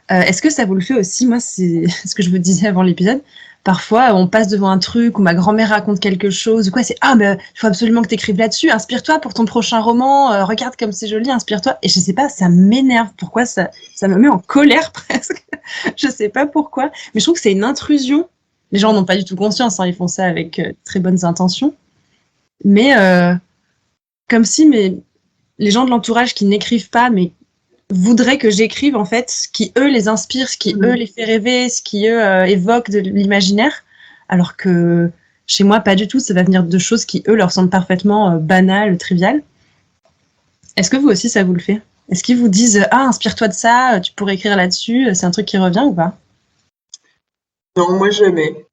est-ce que ça vous le fait aussi? Moi, c'est ce que je vous disais avant l'épisode. Parfois, on passe devant un truc où ma grand-mère raconte quelque chose, ou quoi, c'est « Ah, mais il faut absolument que tu écrives là-dessus, inspire-toi pour ton prochain roman, regarde comme c'est joli, inspire-toi. » Et je sais pas, ça m'énerve. Pourquoi ça me met en colère presque. Je sais pas pourquoi. Mais je trouve que c'est une intrusion. Les gens n'ont pas du tout conscience, hein, ils font ça avec très bonnes intentions. Mais comme si les gens de l'entourage qui n'écrivent pas, mais voudraient que j'écrive en fait ce qui eux les inspire, ce qui eux les fait rêver, ce qui eux évoque de l'imaginaire, alors que chez moi pas du tout, ça va venir de choses qui eux leur semblent parfaitement banales, triviales. Est-ce que vous aussi ça vous le fait? Est-ce qu'ils vous disent inspire-toi de ça, tu pourrais écrire là-dessus, c'est un truc qui revient ou pas? Non, moi jamais.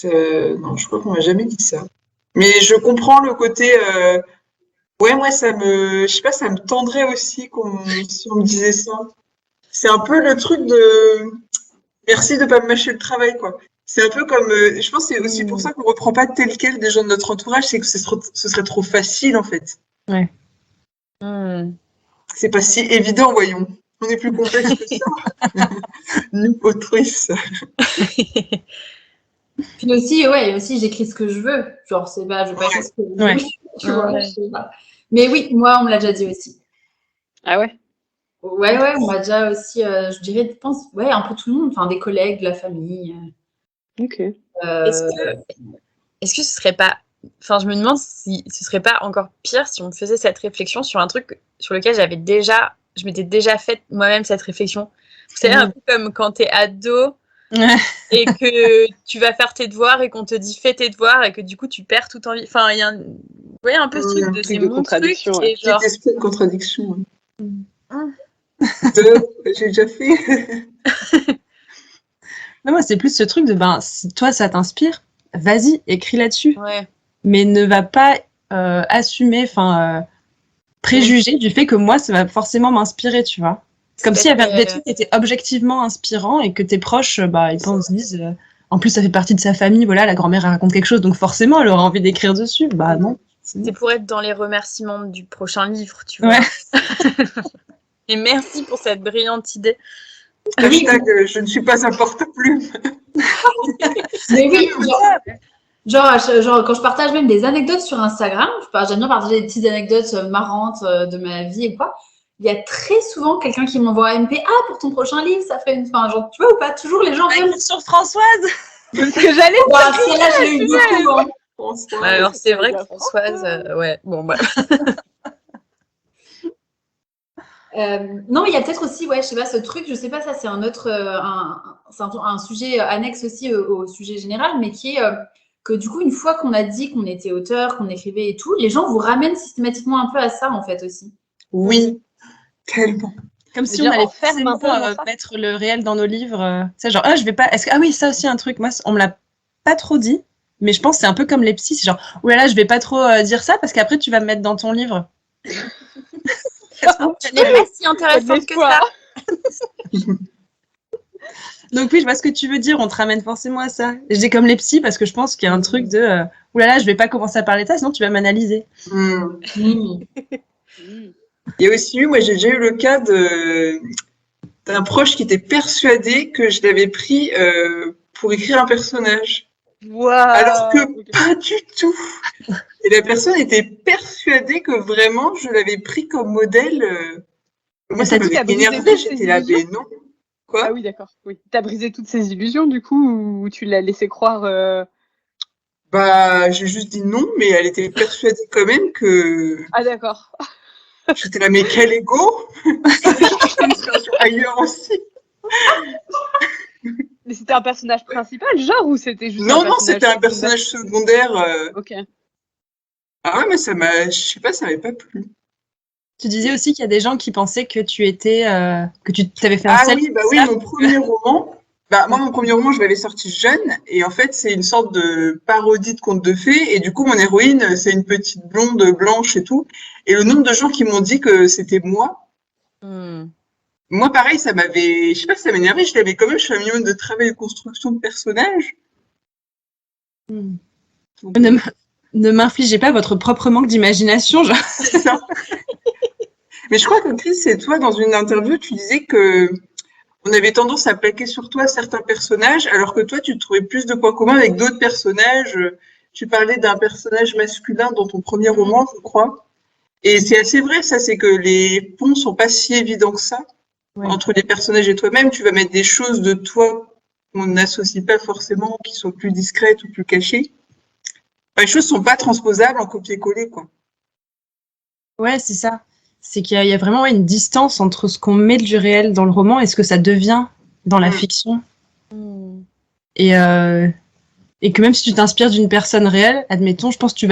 Non, je crois qu'on m'a jamais dit ça. Mais je comprends le côté ouais, moi, je sais pas, ça me tendrait aussi si on me disait ça. C'est un peu le truc de merci de pas me mâcher le travail, quoi. C'est un peu comme, je pense que c'est aussi pour ça qu'on reprend pas tel quel des gens de notre entourage, c'est que ce serait trop facile, en fait. Ouais. C'est pas si évident, voyons. On est plus complexe que ça. Nous, autrices. Puis aussi, j'écris ce que je veux. Genre, je veux pas écrire ce que je veux. Tu vois, je sais pas. Mais oui, moi, on me l'a déjà dit aussi. Ah ouais? Ouais, on m'a déjà aussi, je dirais, je pense, un peu tout le monde, enfin, des collègues, de la famille. Ok. Est-ce que ce serait pas... Enfin, je me demande si ce serait pas encore pire si on faisait cette réflexion sur un truc sur lequel je m'étais déjà fait moi-même cette réflexion. Vous savez, un peu comme quand t'es ado et que tu vas faire tes devoirs et qu'on te dit fais tes devoirs et que du coup tu perds toute envie. Enfin, il y a un peu ce truc de c'est mon truc. Et genre... Petit esprit de contradiction. J'ai déjà fait. Mais moi, c'est plus ce truc de si toi ça t'inspire, vas-y, écris là-dessus. Ouais. Mais ne va pas assumer, préjuger du fait que moi, ça va forcément m'inspirer, tu vois. C'est comme s'il y avait des trucs qui étaient objectivement inspirants et que tes proches, ils se disent, en plus, ça fait partie de sa famille, voilà, la grand-mère raconte quelque chose, donc forcément, elle aura envie d'écrire dessus. Bah non. C'est pour être dans les remerciements du prochain livre, tu vois. Ouais. Et merci pour cette brillante idée. Hashtag, je ne suis pas un porte-plume. Mais oui, genre, quand je partage même des anecdotes sur Instagram, j'aime bien partager des petites anecdotes marrantes de ma vie et quoi. Il y a très souvent quelqu'un qui m'envoie un MP. Ah, pour ton prochain livre, ça ferait une fin. Genre, tu vois ou pas? Toujours les gens veulent. Sur Françoise. C'est ce que j'allais dire. Celle-là, je l'ai eu beaucoup. Hein. Ouais, alors, c'est vrai que Françoise, ouais, bon, bah. Non, mais il y a peut-être aussi, je sais pas, ce truc, je sais pas, ça c'est un autre, un sujet annexe aussi au sujet général, mais qui est que du coup, une fois qu'on a dit qu'on était auteur, qu'on écrivait et tout, les gens vous ramènent systématiquement un peu à ça, en fait, aussi. Oui, tellement. Comme si on allait faire mettre le réel dans nos livres. C'est genre, je vais pas. Ah oui, ça aussi un truc. Moi, on me l'a pas trop dit, mais je pense que c'est un peu comme les psys. C'est genre, oulala, je vais pas trop dire ça parce qu'après tu vas me mettre dans ton livre. Ce n'est pas si intéressante que ça. Donc oui, je vois ce que tu veux dire. On te ramène forcément à ça. Je dis comme les psys parce que je pense qu'il y a un truc de oulala, je vais pas commencer à parler de ça, sinon tu vas m'analyser. Il y a aussi eu, moi j'ai déjà eu le cas d'un proche qui était persuadé que je l'avais pris pour écrire un personnage. Waouh. Alors que pas du tout. Et la personne était persuadée que vraiment je l'avais pris comme modèle. Moi, ça m'avait énervé, j'étais là, mais non. Quoi ? Ah oui, d'accord. Oui. T'as brisé toutes ces illusions, du coup, ou tu l'as laissé croire Bah, j'ai juste dit non, mais elle était persuadée quand même que Ah, d'accord. j'étais là, mais quel ego ! Ailleurs aussi. Mais c'était un personnage principal, genre, ou c'était juste Non, un non, personnage c'était un personnage secondaire. Ok. Ah ouais, mais ça m'a, je sais pas, ça m'avait pas plu. Tu disais aussi qu'il y a des gens qui pensaient que tu étais, que tu t'avais fait un Ah self. oui, bah oui, mon premier roman. Bah, moi, mon premier roman, je l'avais sorti jeune, et en fait, c'est une sorte de parodie de conte de fées, et du coup, mon héroïne, c'est une petite blonde blanche et tout. Et le nombre de gens qui m'ont dit que c'était moi, moi, pareil, ça m'avait, je sais pas, ça m'énervait, je l'avais quand même, je fais un minimum de travail de construction de personnage. Donc, Ne m'infligez pas votre propre manque d'imagination. Genre. c'est ça. Mais je crois que Chris, c'est toi, dans une interview, tu disais que on avait tendance à plaquer sur toi certains personnages, alors que toi, tu trouvais plus de points communs avec d'autres personnages. Tu parlais d'un personnage masculin dans ton premier roman, je crois. Et c'est assez vrai, ça, c'est que les ponts sont pas si évidents que ça. Ouais. Entre les personnages et toi-même, tu vas mettre des choses de toi qu'on n'associe pas forcément, qui sont plus discrètes ou plus cachées. Enfin, les choses sont pas transposables en copier-coller, quoi. Ouais, c'est ça. C'est qu'il y a vraiment une distance entre ce qu'on met du réel dans le roman et ce que ça devient dans la fiction. Et que même si tu t'inspires d'une personne réelle, admettons, je pense que tu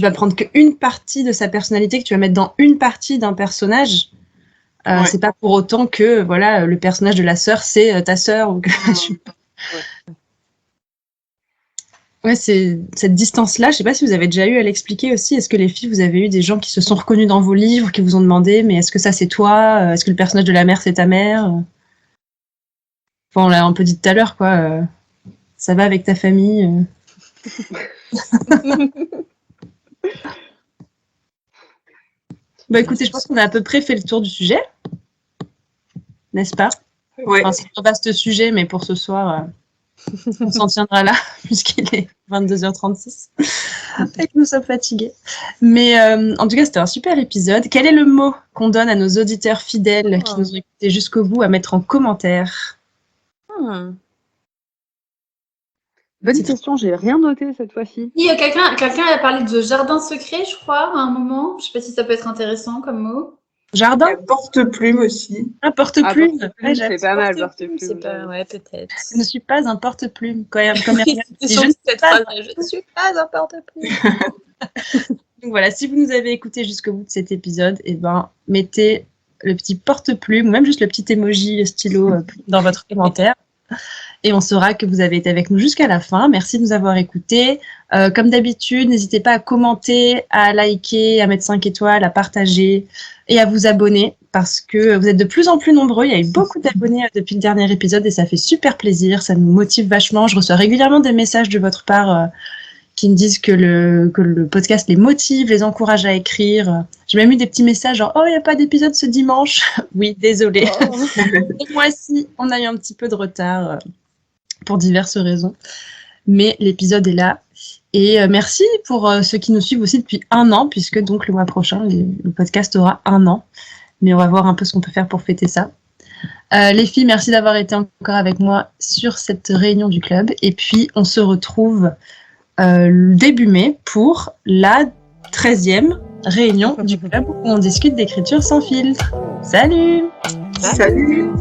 vas prendre qu'une partie de sa personnalité que tu vas mettre dans une partie d'un personnage. Ouais. C'est pas pour autant que voilà, le personnage de la sœur, c'est ta sœur. Ou que Ouais, c'est cette distance-là. Je sais pas si vous avez déjà eu à l'expliquer aussi. Est-ce que les filles, vous avez eu des gens qui se sont reconnus dans vos livres, qui vous ont demandé, mais est-ce que ça c'est toi ? Est-ce que le personnage de la mère c'est ta mère ? Enfin, on l'a un peu dit tout à l'heure, quoi. Ça va avec ta famille Bah écoutez, je pense qu'on a à peu près fait le tour du sujet, n'est-ce pas ? Ouais. Enfin, c'est un vaste sujet, mais pour ce soir, on s'en tiendra là, puisqu'il est 22h36 et que nous sommes fatigués. Mais en tout cas, c'était un super épisode. Quel est le mot qu'on donne à nos auditeurs fidèles qui nous ont écoutés jusqu'au bout à mettre en commentaire ? Bonne question, j'ai rien noté cette fois-ci. Oui, quelqu'un a parlé de jardin secret, je crois, à un moment. Je sais pas si ça peut être intéressant comme mot. Jardin ? Il y a porte-plume aussi. Un porte-plume. Porte-plume, c'est pas mal, Porte-plume, porte-plume. c'est pas... Ouais, peut-être. Je ne suis pas un porte-plume. Comme Myriam C'est dit, sur je ne suis cette pas- phrase, je ne suis pas un porte-plume. Donc voilà, si vous nous avez écoutés jusqu'au bout de cet épisode, eh ben, mettez le petit porte-plume, ou même juste le petit emoji stylo dans votre commentaire. Et on saura que vous avez été avec nous jusqu'à la fin. Merci de nous avoir écoutés. Comme d'habitude, n'hésitez pas à commenter, à liker, à mettre 5 étoiles, à partager et à vous abonner parce que vous êtes de plus en plus nombreux. Il y a eu beaucoup d'abonnés depuis le dernier épisode et ça fait super plaisir. Ça nous motive vachement. Je reçois régulièrement des messages de votre part qui me disent que le podcast les motive, les encourage à écrire. J'ai même eu des petits messages genre « Oh, il n'y a pas d'épisode ce dimanche !» Oui, désolée. Et moi aussi, on a eu un petit peu de retard pour diverses raisons. Mais l'épisode est là. Et merci pour ceux qui nous suivent aussi depuis 1 an, puisque donc le mois prochain, le podcast aura 1 an. Mais on va voir un peu ce qu'on peut faire pour fêter ça. Les filles, merci d'avoir été encore avec moi sur cette réunion du club. Et puis, on se retrouve début mai pour la 13e réunion du club où on discute d'écriture sans filtre. Salut! Salut.